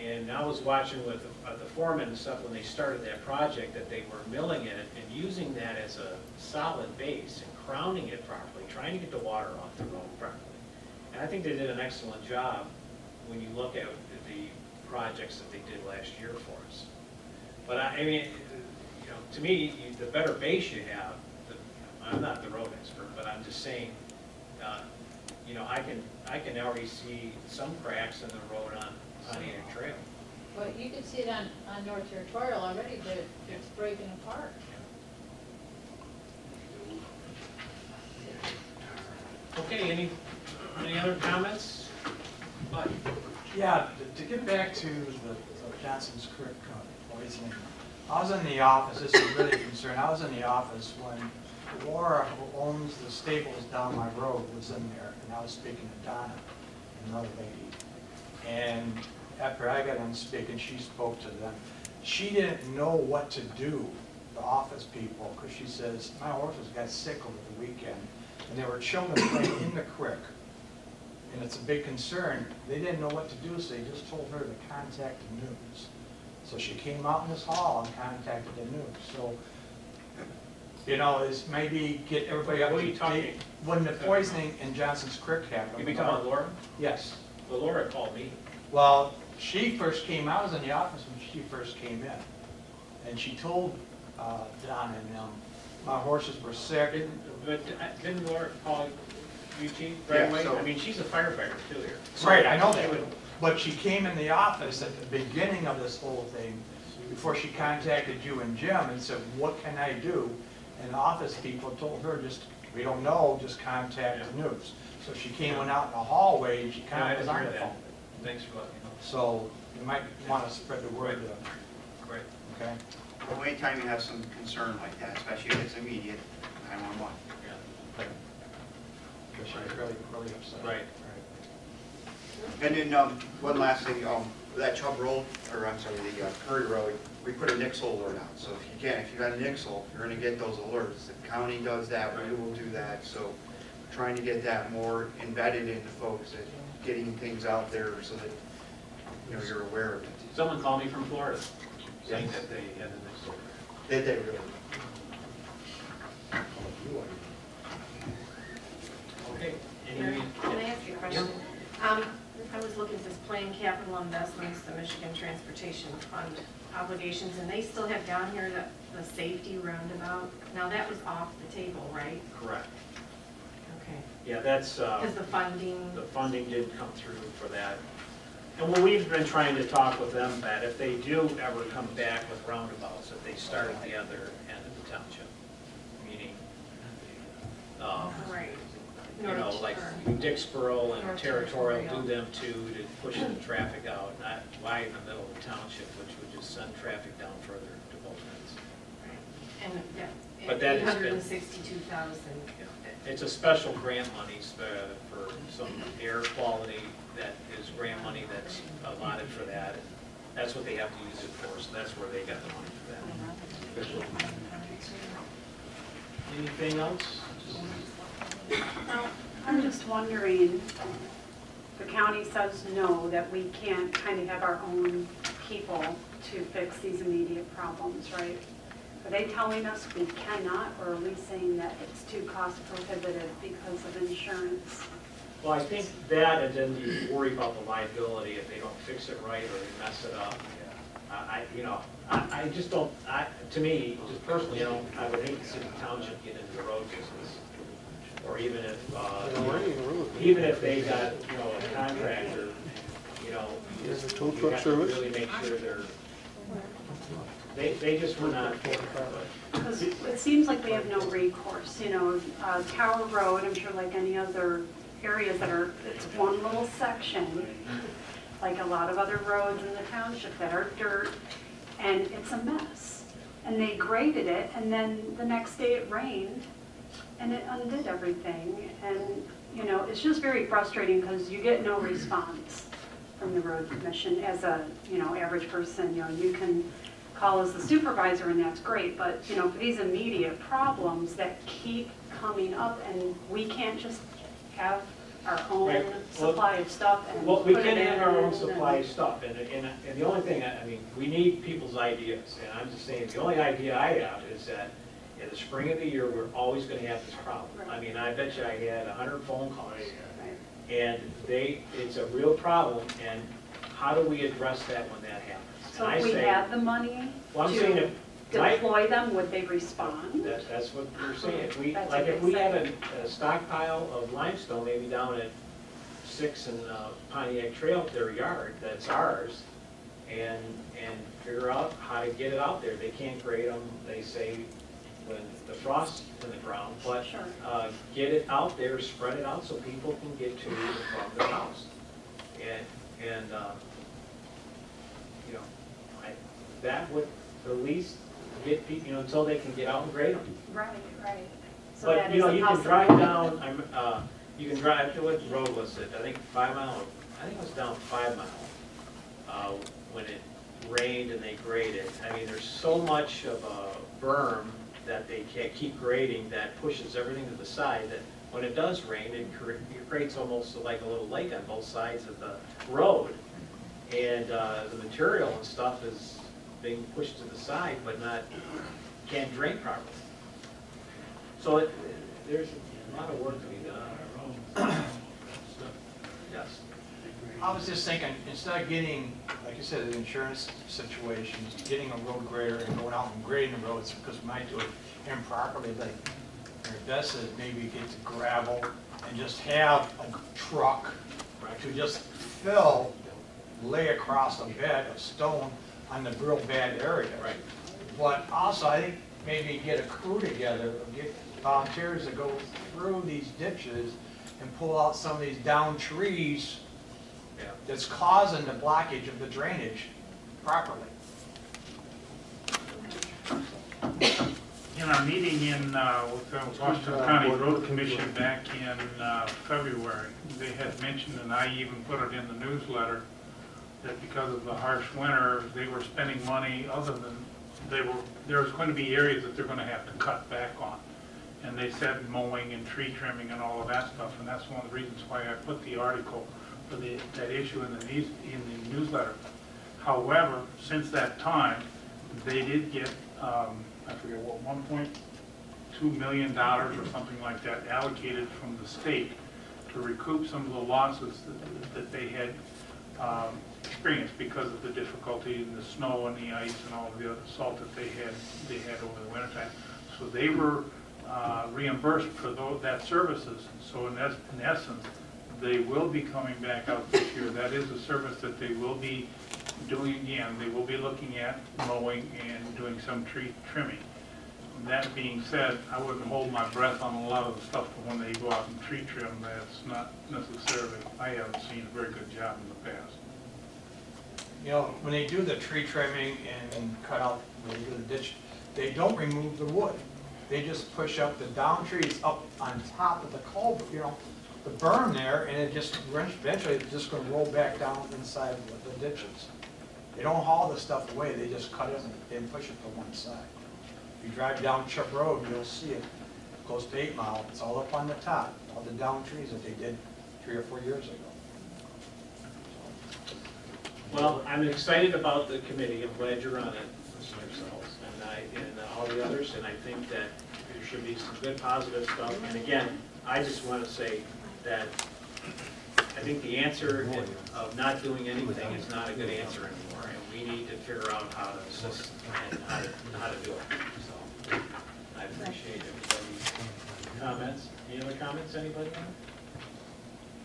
And I was watching with the foreman and stuff when they started that project, that they were milling it and using that as a solid base and crowning it properly, trying to get the water off the road properly. And I think they did an excellent job when you look at the projects that they did last year for us. But I mean, to me, the better base you have, I'm not the road expert, but I'm just saying, I can already see some cracks in the road on Pontiac Trail. Well, you can see it on North Territorial already, that it's breaking apart. Okay, any other comments? Bud? Yeah, to get back to the Johnson's Creek poisoning, I was in the office, this is really a concern, I was in the office when Laura, who owns the stables down my road, was in there, and I was speaking to Donna, another lady. And after I got done speaking, she spoke to them. She didn't know what to do, the office people, because she says, my horses got sick over the weekend, and there were children playing in the creek. And it's a big concern. They didn't know what to do, so they just told her to contact the news. So she came out in this hall and contacted the news. So, is maybe get everybody up What are to you talking? date. When the poisoning in Johnson's Creek happened. You be talking about Laura? Yes. Well, Laura called me. Well, she first came, I was in the office when she first came in. And she told Don and them, my horses were sick. But didn't Laura call you, Chief, right Yeah, away? so- I mean, she's a firefighter too here. Right, I know She that. would- But she came in the office at the beginning of this whole thing, before she contacted you and Jim and said, what can I do? And the office people told her, just, we don't know, just contact the news. So she came out in the hallway and she Yeah, I kind of was didn't on hear the that. phone. Thanks for letting me know. So you might want to spread the word, Great. okay? Well, anytime you have some concern like that, especially if it's immediate, 911. Yeah. Because she was really upset. Right. And then, one last thing, that Chubb Road, or I'm sorry, the Curry Road, we put a nixle alert out. So if you got a nixle, you're gonna get those alerts. The county does that, we will do that. So trying to get that more embedded into folks, and getting things out there so that, you know, you're aware of it. Someone called me from Florida saying that they had the next over. Did they really? Okay. Mary, can I ask you a question? I was looking at this plan capital investments, the Michigan Transportation Fund obligations, and they still have down here the safety roundabout. Now that was off the table, right? Correct. Okay. Yeah, that's, Because the funding, the funding did come through for that. And what we've been trying to talk with them that if they do ever come back with roundabouts, that they start at the other end of the township. Meaning, right. you know, North like or- Dixboro and North Territorial Territorial. do them too, to push the traffic out, not widen the middle of the township, which would just send traffic down further to both ends. And But that eight has hundred been- and 62,000. It's a special grant money for some air quality that is grant money that's allotted for that. That's what they have to use it for, so that's where they got the money for that. Anything else? Well, I'm just wondering, the county says no, that we can't kind of have our own people to fix these immediate problems, right? Are they telling us we cannot, or are we saying that it's too cost prohibitive because of insurance? Well, I think that, and then you worry about the liability if they don't fix it right or they mess it up. I just don't, to me, just personally, I would hate to see the township get into the road business. Or even if they got, a contractor, There's a tow you truck have to service. really make sure they just were not. Because it seems like we have no recourse, Tower Road, I'm sure like any other areas that are, it's one little section, like a lot of other roads in the township that are dirt, and it's a mess. And they graded it, and then the next day it rained, and it undid everything. And, it's just very frustrating because you get no response from the road commission as a, average person. You can call as the supervisor and that's great, but, for these immediate problems that keep coming up and we can't just have our own Right. Well, supply of stuff and Well, we put can it have our own in supply of stuff, and the only thing, we need people's ideas, and I'm just saying, the only idea I have is that in the spring of the year, we're always gonna have this problem. I bet you I had 100 phone calls, and it's a real problem, and how do we address that when that happens? So And if I we say, had the money well, I'm saying to if my- deploy them, would they respond? That's what we're saying. If we, That's like, what if they we had say. a stockpile of limestone, maybe down at 6 and Pontiac Trail, their yard, that's ours, and figure out how to get it out there. They can't grade them, they say, when the frost's in the ground, but Sure. get it out there, spread it out so people can get to and from their house. That would at least get people, until they can get out and grade them. Right. So But, that you is a can drive possibility. down, you can drive, to what road was it? I think 5 Mile, I think it was down 5 Mile, when it rained and they graded. There's so much of a berm that they can't keep grading that pushes everything to the side that when it does rain, it creates almost like a little lake on both sides of the road. And the material and stuff is being pushed to the side, but can't drain properly. So there's a lot of work to be done on our road. Yes. I was just thinking, instead of getting, like you said, the insurance situations, getting a road grader and going out and grading the roads, because we might do it improperly, like, or best is maybe get the gravel and just have a truck to just lay across a bed of stone on the real bad area. Right. But also, I think maybe get a crew together, get volunteers to go through these ditches and pull out some of these down trees Yeah. that's causing the blockage of the drainage properly. In our meeting with the Washington County Road Commission back in February, they had mentioned, and I even put it in the newsletter, that because of the harsh winter, they were spending money other than, there's going to be areas that they're going to have to cut back on. And they said mowing and tree trimming and all of that stuff, and that's one of the reasons why I put the article for that issue in the newsletter. However, since that time, they did get, I forget what, $1.2 million or something like that allocated from the state to recoup some of the losses that they had experienced because of the difficulty in the snow and the ice and all of the other salt that they had over the wintertime. So they were reimbursed for that services. So in essence, they will be coming back out this year. That is a service that they will be doing again. They will be looking at mowing and doing some tree trimming. That being said, I wouldn't hold my breath on a lot of the stuff when they go out and tree trim. That's not necessarily, I haven't seen a very good job in the past. You know, when they do the tree trimming and cut out, when they do the ditch, they don't remove the wood. They just push up the down trees up on top of the culvert, you know, the berm there, and it just, eventually it's just gonna roll back down inside the ditches. They don't haul the stuff away, they just cut it and push it to one side. If you drive down Chuck Road, you'll see it, close to 8 Mile, it's all up on the top, all the down trees that they did 3 or 4 years ago. Well, I'm excited about the committee. I'm glad you're on it, Mr. Yourselves, and all the others, and I think that there should be some good positive stuff. And again, I just want to say that I think the answer of not doing anything is not a good answer anymore, and we need to figure out how to assist and how to do it. So I appreciate everybody's comments. Any other comments, anybody?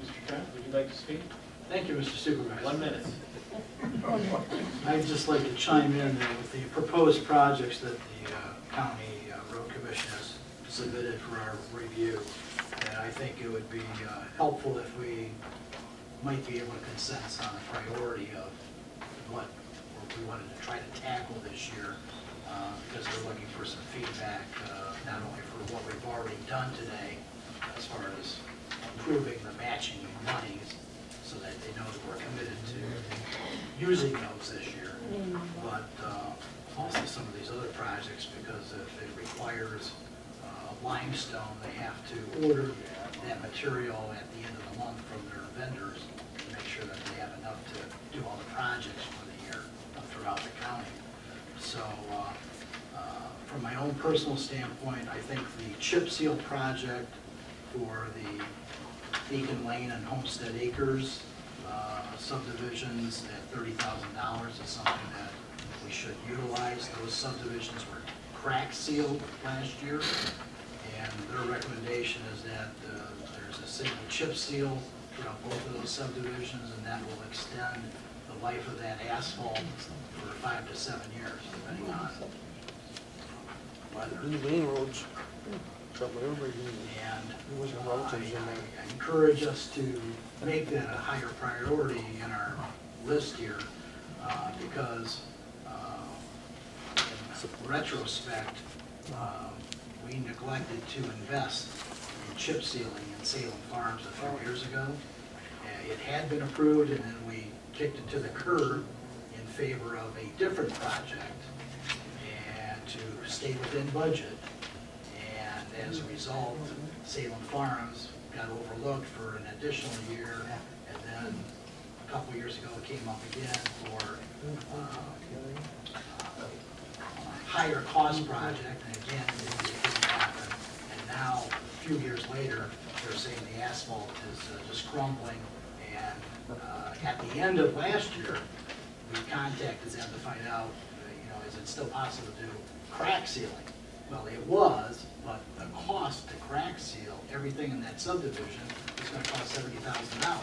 Mr. Trent, would you like to speak? Thank you, Mr. Supervisor. 1 minute. I'd just like to chime in with the proposed projects that the County Road Commission has submitted for our review. And I think it would be helpful if we might be able to consensus on a priority of what we wanted to try to tackle this year, because we're looking for some feedback, not only for what we've already done today, as far as improving the matching monies, so that they know that we're committed to using those this year, but also some of these other projects, because if it requires limestone, they have to order that material at the end of the month from their vendors to make sure that they have enough to do all the projects for the year throughout the county. So from my own personal standpoint, I think the chip seal project for the Beacon Lane and Homestead Acres subdivisions at $30,000 is something that we should utilize. Those subdivisions were crack sealed last year, and their recommendation is that there's a single chip seal throughout both of those subdivisions, and that will extend the life of that asphalt for 5 to 7 years, depending on weather. These main roads, something everybody doing. And There wasn't relatives in there. I encourage us to make that a higher priority in our list here, because in retrospect, we neglected to invest in chip sealing in Salem Farms a few years ago. It had been approved, and then we kicked it to the curb in favor of a different project and to stay within budget. And as a result, Salem Farms got overlooked for an additional year, and then a couple years ago it came up again for a higher cost project, and again, it didn't happen. And now, a few years later, they're saying the asphalt is just crumbling, and at the end of last year, we contacted them to find out, is it still possible to do crack sealing? Well, it was, but the cost to crack seal everything in that subdivision is going to cost $70,000.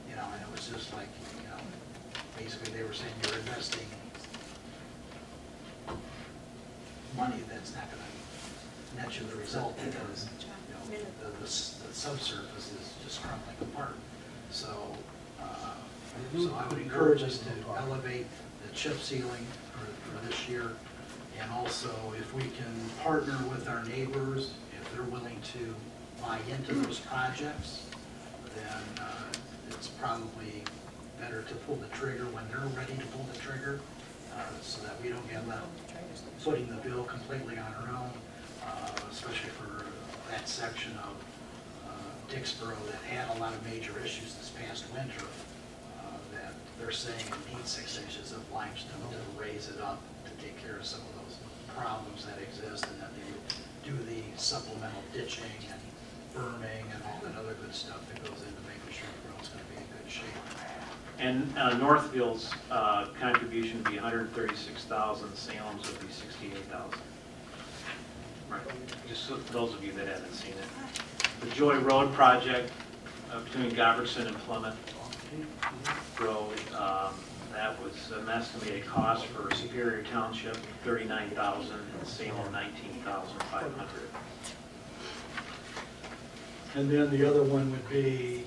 And it was just like, basically they were saying you're investing money that's not gonna net you the result because, you know, the subsurface is just crumbling apart. So, so I would encourage us to elevate the chip sealing for this year. And also, if we can partner with our neighbors, if they're willing to buy into those projects, then it's probably better to pull the trigger when they're ready to pull the trigger, so that we don't get left footing the bill completely on our own, especially for that section of Dixboro that had a lot of major issues this past winter, that they're saying it needs 6 inches of limestone to raise it up to take care of some of those problems that exist, and that they would do the supplemental ditching and berming and all that other good stuff that goes into making sure the road's going to be in good shape. And Northfield's contribution would be $136,000, Salem's would be $68,000. Right, just so those of you that haven't seen it. The Joy Road project between Govertson and Plymouth Road, that was an estimated cost for Superior Township, $39,000, and Salem, $19,500. And then the other one would be,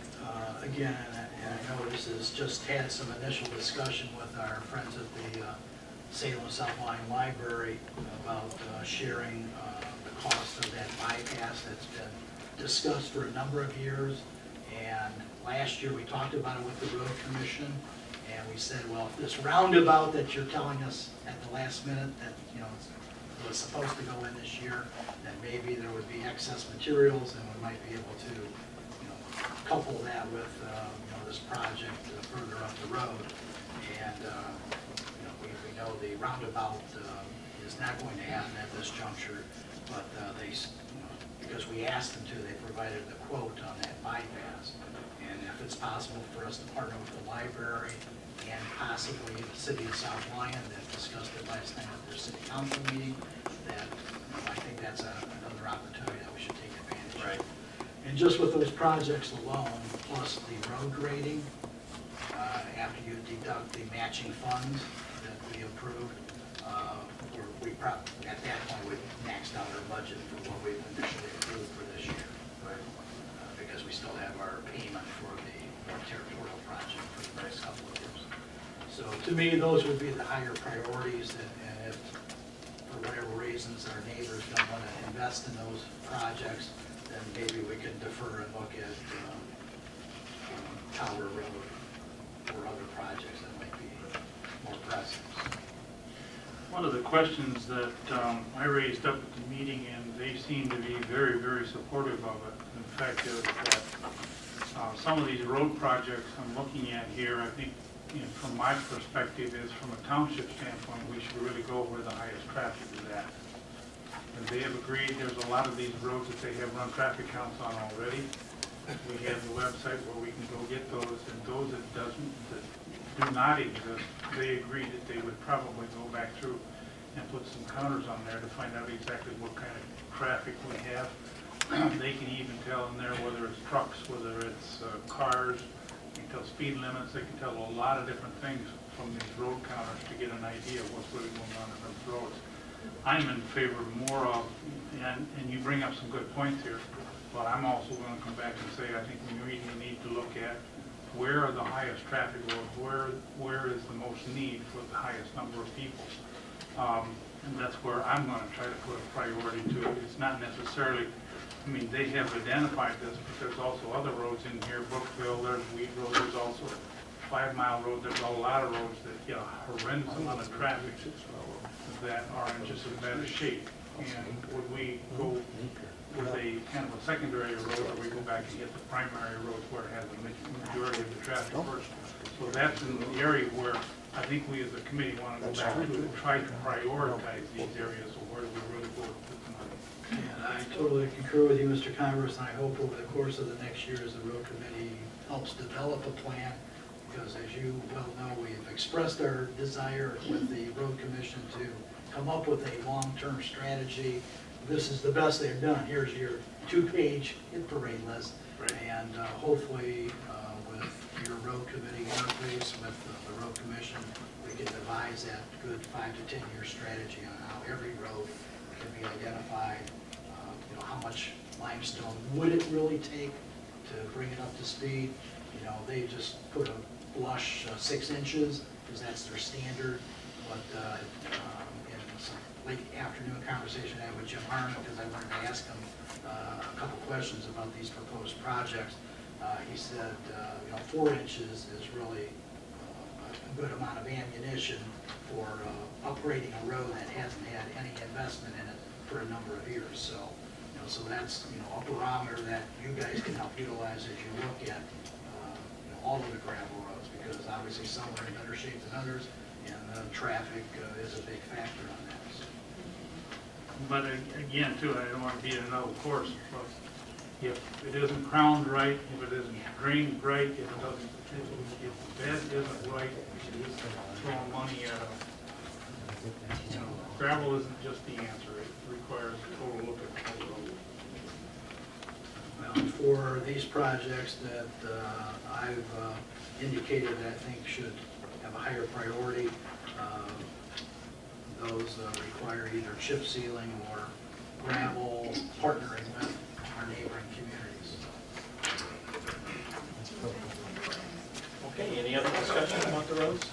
again, and I know this has just had some initial discussion with our friends at the Salem South Line Library about sharing the cost of that bypass that's been discussed for a number of years. And last year we talked about it with the road commission, and we said, well, if this roundabout that you're telling us at the last minute that, you know, was supposed to go in this year, then maybe there would be excess materials and we might be able to, you know, couple that with, you know, this project further up the road. And, you know, we know the roundabout is not going to happen at this juncture, but they, you know, because we asked them to, they provided the quote on that bypass. And if it's possible for us to partner with the library and possibly the city of South Lyon that discussed it last night at their city council meeting, that, you know, I think that's another opportunity that we should take advantage of. Right. And just with those projects alone, plus the road grading, after you deduct the matching funds that we approved, we probably, at that point, we maxed out our budget for what we've initially approved for this year. Right. Because we still have our payment for the territorial project for the next couple of years. So to me, those would be the higher priorities, and if for whatever reasons our neighbors don't want to invest in those projects, then maybe we can defer and look at Tower Road or other projects that might be more pressing. One of the questions that I raised up at the meeting, and they seem to be very, very supportive of it, in fact, is that some of these road projects I'm looking at here, I think, you know, from my perspective, is from a township standpoint, we should really go where the highest traffic is at. And they have agreed, there's a lot of these roads that they have run traffic counts on already. We have the website where we can go get those, and those that do not exist, they agreed that they would probably go back through and put some counters on there to find out exactly what kind of traffic we have. They can even tell in there whether it's trucks, whether it's cars, they can tell speed limits, they can tell a lot of different things from these road counters to get an idea of what's really going on in those roads. I'm in favor more of, and you bring up some good points here, but I'm also going to come back and say I think we really need to look at where are the highest traffic roads, where is the most need for the highest number of people. And that's where I'm going to try to put a priority to it. It's not necessarily, I mean, they have identified this, but there's also other roads in here, Brookville, there's Wheat Road, there's also 5 Mile Road, there's a lot of roads that get a horrendous amount of traffic that are in just as bad a shape. And would we go with a kind of a secondary road, or we go back and get the primary roads where it has the majority of the traffic first? So that's in the area where I think we as a committee want to go back to and try to prioritize these areas, or where do we really go with the money? And I totally concur with you, Mr. Converse, and I hope over the course of the next year, as the road committee helps develop a plan, because as you well know, we've expressed our desire with the road commission to come up with a long-term strategy. This is the best they've done. Here's your 2-page hit parade list. Right. And hopefully with your road committee interface with the road commission. We can devise that good 5 to 10 year strategy on how every road can be identified. You know, how much limestone would it really take to bring it up to speed? You know, they just put a blush 6 inches because that's their standard. But in some late afternoon conversation I had with Jim Harmon, because I wanted to ask him a couple questions about these proposed projects. He said, you know, 4 inches is really a good amount of ammunition for upgrading a road that hasn't had any investment in it for a number of years. So, you know, so that's, you know, a barometer that you guys can help utilize as you look at you know, all of the gravel roads, because obviously some are in better shape than others, and traffic is a big factor on that. So. But again, too, I don't want to beat another horse, but if it isn't crowned right, if it isn't drained right, if it doesn't, if the bed isn't right, it's throwing money at it. You know, gravel isn't just the answer, it requires a total look at the whole road. Well, for these projects that I've indicated that I think should have a higher priority, those require either chip sealing or gravel partnering with our neighboring communities. Okay, any other discussion about the roads?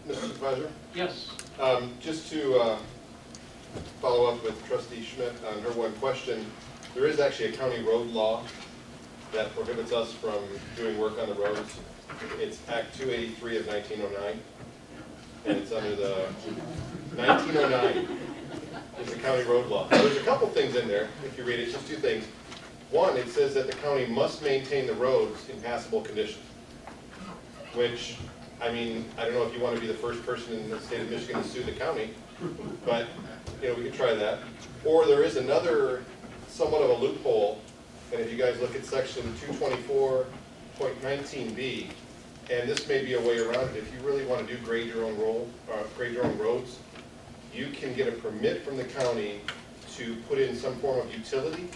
Mr. Supervisor? Yes. Just to follow up with Trustee Schmidt on her one question, there is actually a county road law that prohibits us from doing work on the roads. It's Act 283 of 1909, and it's under the 1909 is the county road law. Now, there's a couple things in there, if you read it, just 2 things. One, it says that the county must maintain the roads in passable condition, which, I mean, I don't know if you want to be the first person in the state of Michigan to sue the county, but, you know, we could try that. Or there is another, somewhat of a loophole, and if you guys look at section 224.19B, and this may be a way around it, if you really want to do grade your own roads, you can get a permit from the county to put in some form of utility,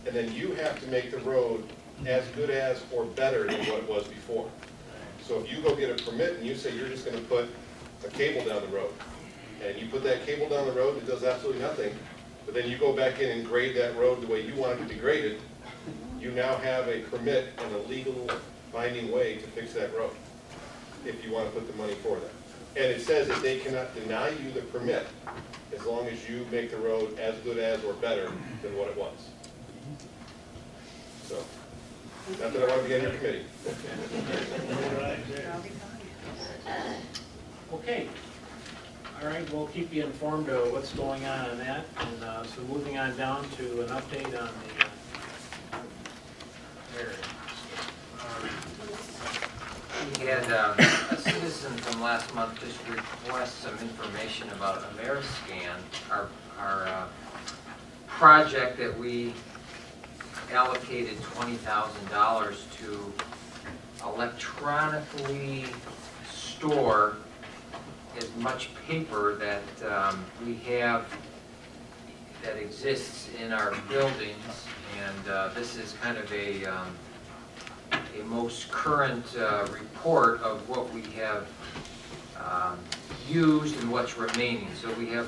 and then you have to make the road as good as or better than what it was before. So if you go get a permit and you say you're just going to put a cable down the road, and you put that cable down the road, it does absolutely nothing, but then you go back in and grade that road the way you want it to be graded, you now have a permit and a legal binding way to fix that road, if you want to put the money for that. And it says that they cannot deny you the permit as long as you make the road as good as or better than what it was. So, not that I want to be on your committee. Okay. All right, we'll keep you informed of what's going on that. And so moving on down to an update on the We had a citizen from last month just request some information about Ameriscan, our project that we allocated $20,000 to electronically store as much paper that we have that exists in our buildings, and this is kind of a most current report of what we have used and what's remaining. So we have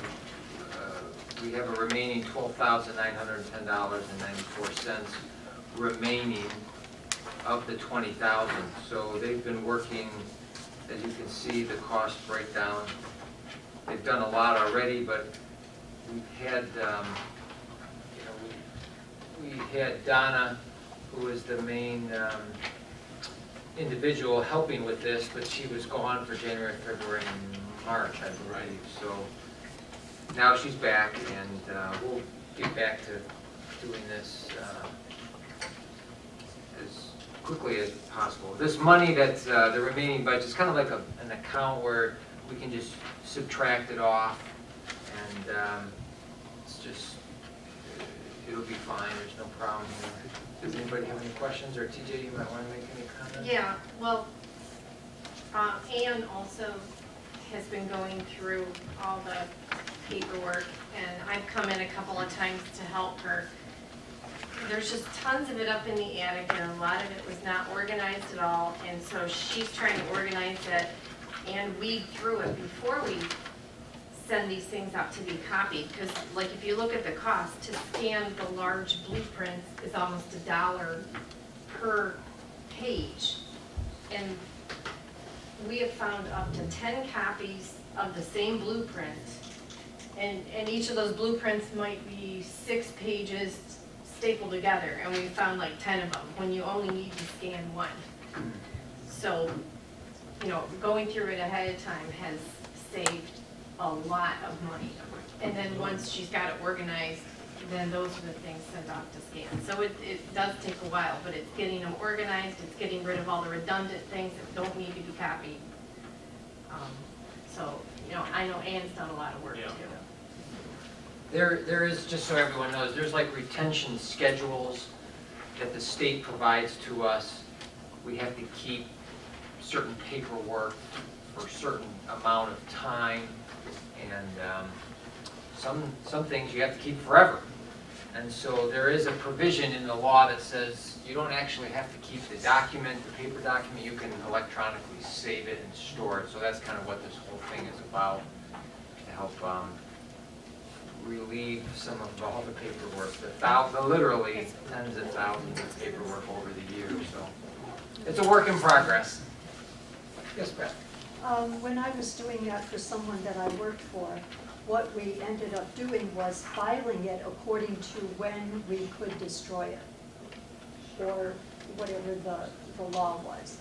a remaining $12,910.94 remaining of the 20,000. So they've been working, as you can see, the cost breakdown. They've done a lot already, but we've had, we had Donna, who is the main individual helping with this, but she was gone for January, February, and March, I believe. So now she's back, and we'll get back to doing this as quickly as possible. This money that's the remaining budget is kind of like an account where we can just subtract it off, and it's just, it'll be fine, there's no problem here. Does anybody have any questions, or TJ, you might want to make any comments? Yeah, well, Ann also has been going through all the paperwork, and I've come in a couple of times to help her. there's just tons of it up in the attic, and a lot of it was not organized at all, and so she's trying to organize it and weed through it before we send these things out to be copied, because like if you look at the cost, to scan the large blueprints is almost $1 per page. And we have found up to 10 copies of the same blueprint, and each of those blueprints might be 6 pages stapled together, and we found like 10 of them, when you only need to scan one. So, you know, going through it ahead of time has saved a lot of money. And then once she's got it organized, then those are the things sent off to scan. So it does take a while, but it's getting them organized, it's getting rid of all the redundant things that don't need to be copied. So, you know, I know Ann's done a lot of work too. There is, just so everyone knows, there's like retention schedules that the state provides to us. We have to keep certain paperwork for a certain amount of time, and some things you have to keep forever. And so there is a provision in the law that says you don't actually have to keep the document, the paper document, you can electronically save it and store it. So that's kind of what this whole thing is about, to help relieve some of all the paperwork, the literally tens of thousands of paperwork over the years. So it's a work in progress. Yes, Beth? When I was doing that for someone that I worked for, what we ended up doing was filing it according to when we could destroy it, or whatever the law was.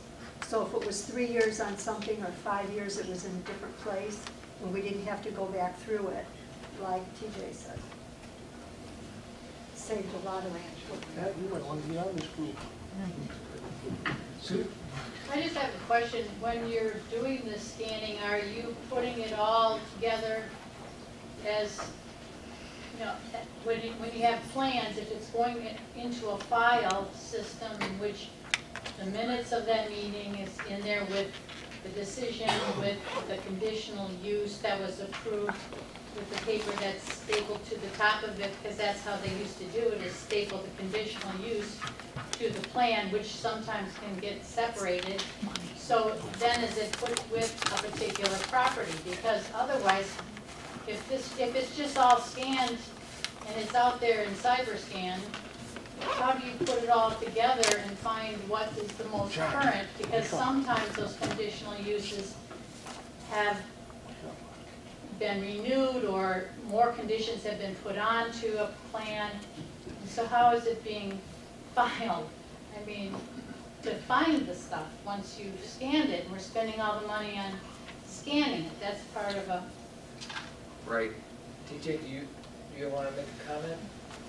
So if it was 3 years on something, or 5 years, it was in a different place, and we didn't have to go back through it, like TJ said. Saved a lot of Pat, you might want to get out of this group. Sue? I just have a question. When you're doing the scanning, are you putting it all together as, you know, when you have plans, if it's going into a file system in which the minutes of that meeting is in there with the decision, with the conditional use that was approved, with the paper that's stapled to the top of it, because that's how they used to do it, is staple the conditional use to the plan, which sometimes can get separated. So then is it put with a particular property? Because otherwise, if it's just all scanned and it's out there in CyberScan, how do you put it all together and find what is the most current? Because sometimes those conditional uses have been renewed, or more conditions have been put onto a plan. And so how is it being filed? I mean, to find the stuff once you've scanned it, and we're spending all the money on scanning it, that's part of a... Right. TJ, do you want to make a comment?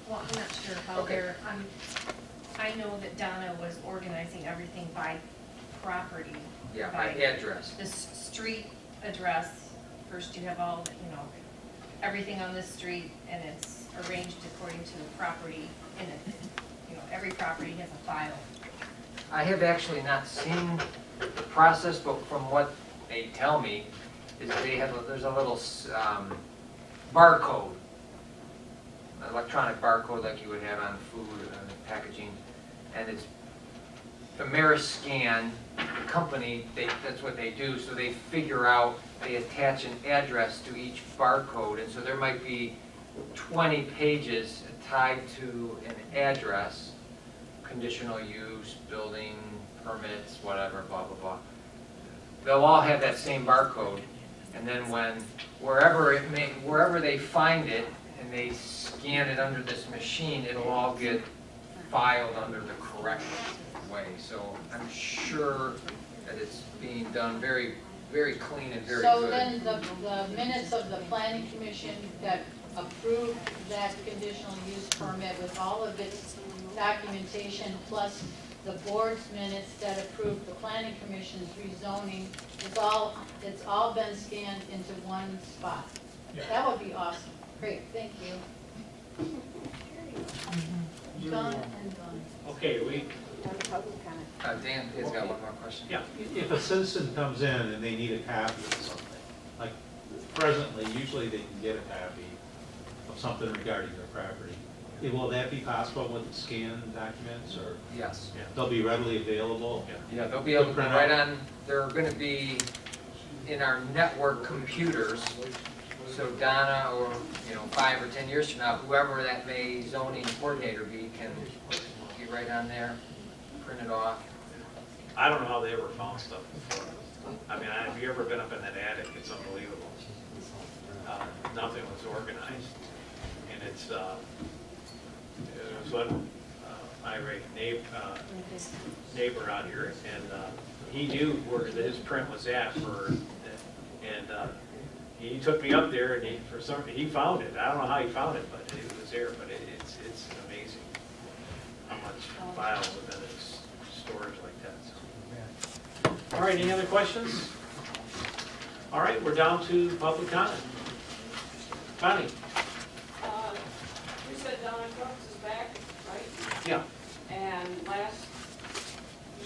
Well, I'm not sure how they're, I know that Donna was organizing everything by property. Yeah, by address. The street address. First you have all, you know, everything on this street, and it's arranged according to the property in it. You know, every property has a file. I have actually not seen the process, but from what they tell me, is they have there's a little barcode, an electronic barcode like you would have on food packaging, and it's Ameriscan, the company, that's what they do, so they figure out, they attach an address to each barcode, and so there might be 20 pages tied to an address, conditional use, building, permits, whatever, blah, blah, blah. They'll all have that same barcode, and then wherever they find it, and they scan it under this machine, it'll all get filed under the correct way. So I'm sure that it's being done very, very clean and very good. So then the minutes of the planning commission that approved that conditional use permit with all of its documentation, plus the board's minutes that approved the planning commission's rezoning, it's all been scanned into one spot. Yeah. That would be awesome. Great, thank you. Done and done. Okay, we, Dan has got one more question. yeah. If a citizen comes in and they need a copy of something, like presently, usually they can get a copy of something regarding their property. Will that be possible with the scanned documents, or Yes. they'll be readily available? Yeah, they'll be able to write on, they're gonna be in our network computers. So Donna, or, 5 or 10 years from now, whoever that may zoning coordinator be, can be right on there, print it off. I don't know how they ever found stuff before. I mean, have you ever been up in that attic? It's unbelievable. Nothing was organized. And it was what my neighbor out here, and he knew where his print was at and he took me up there, and he found it. I don't know how he found it, but it was there. But it's amazing how much files within his storage like that. So. All right, any other questions? All right, we're down to public comment. Connie? You said Donna Crooks is back, right? Yeah. And last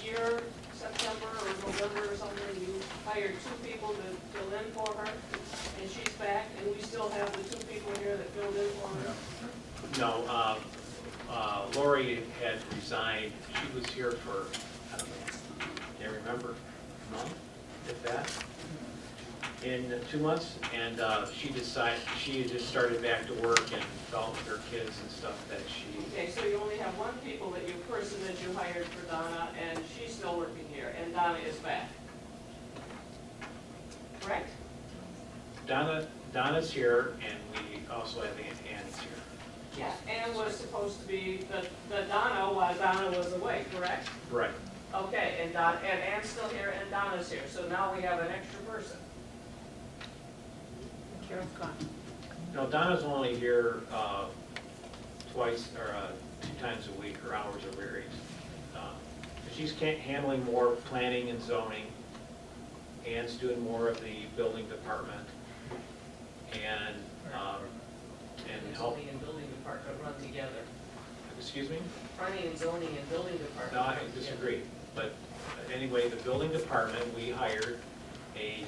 year, September or November or something, you hired 2 people to fill in for her, and she's back, and we still have the 2 people here that filled in for her. No, Lori had resigned. She was here for, I don't know, can't remember, a month, if that, in 2 months. And she had just started back to work and felt with her kids and stuff that she... Okay, so you only have 1 person that you hired for Donna, and she's still working here, and Donna is back. Correct? Donna's here, and we also have Annie's here. Yeah, Ann was supposed to be the Donna while Donna was away, correct? Right. Okay, and Ann's still here and Donna's here, so now we have an extra person. Carol's gone. No, Donna's only here twice or 2 times a week. Her hours are varied. She's handling more planning and zoning. Ann's doing more of the building department, and help. Zoning and building department run together. Excuse me? Planning and zoning and building department. No, I disagree. But anyway, the building department, we hired a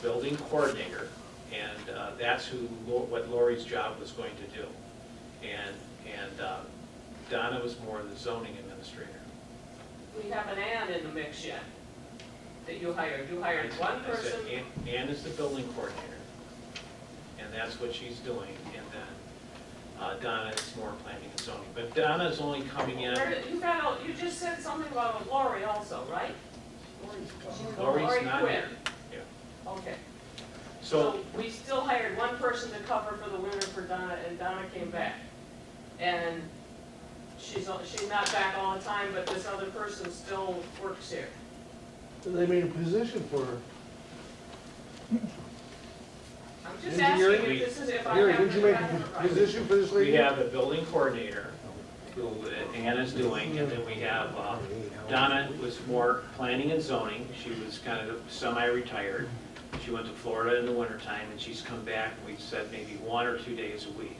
building coordinator, and that's what Lori's job was going to do. And Donna was more the zoning administrator. We haven't Ann in the mix yet that you hired. You hired 1 person. Ann is the building coordinator, and that's what she's doing. And then Donna is more planning and zoning. But Donna's only coming in. You just said something about Lori also, right? Lori's not quit. here. Yeah. Okay. So we still hired 1 person to cover for the winter for Donna, and Donna came back. And she's not back all the time, but this other person still works here. They made a position for her. I'm just asking if this is, if I have Didn't you make it a right. position for this lady? we have a building coordinator, who Anna's doing, and then we have, Donna was more planning and zoning. She was kind of semi-retired. She went to Florida in the wintertime, and she's come back, we said maybe 1 or 2 days a week.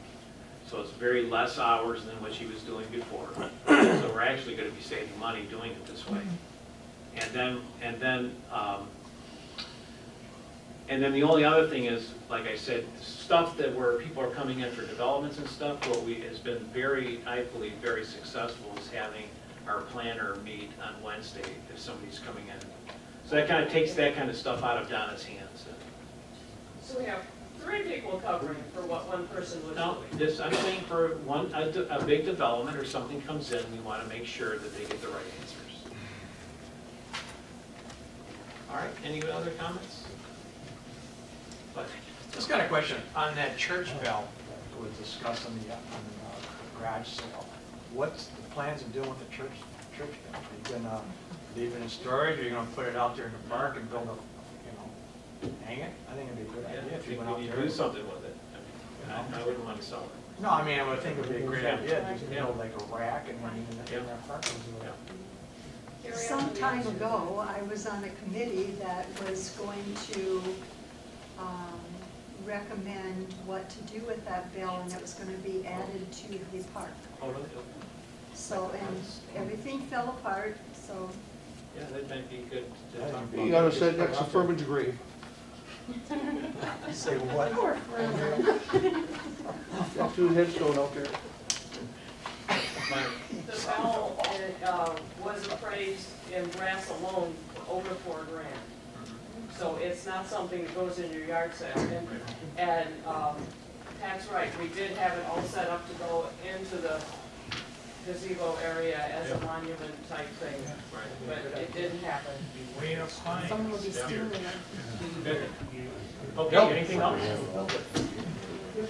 So it's very less hours than what she was doing before. So we're actually gonna be saving money doing it this way. And then the only other thing is, like I said, stuff that where people are coming in for developments and stuff, what has been I believe, very successful is having our planner meet on Wednesday if somebody's coming in. So that kind of takes that kind of stuff out of Donna's hands. So we have 3 people covering for what 1 person was No, doing. I'm saying for a big development or something comes in, we want to make sure that they get the right answers. All right, any other comments? But Just got a question, on that church bell that was discussed on the garage sale, what's the plans of doing with the church bell? Are you gonna leave it in storage, or are you gonna put it out there in the park and build hang it? I think it'd be a good yeah, idea I if you think went we out need there. to do something with it. I wouldn't want to sell it. No, I mean, I would think it'd be a great Yeah. idea, just Yeah. build like a rack and then in that parking lot. Some time ago, I was on a committee that was going to recommend what to do with that bell, and it was going to be added to the park. Oh, really? So, and everything fell apart, so. Yeah, that might be good to talk about. You gotta sit next to Furman's grave. Say what? Poor Furman. Next to his headstone out there. The bell was appraised in brass alone for over $4,000. So it's not something that goes in your yard sale. And Pat's right, we did have it all set up to go into the gazebo area as a monument type thing, but it didn't happen. Way up high. Someone will be stealing it. Good. Okay, anything else?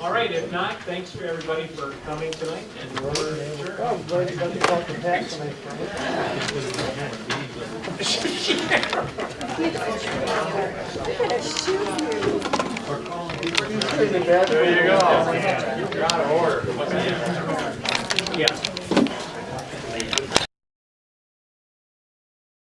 All right, if not, thanks for everybody for coming tonight, and we're adjourned. Oh, I'm glad you got to talk to Pat tonight. There you go. You're out of order. Yeah.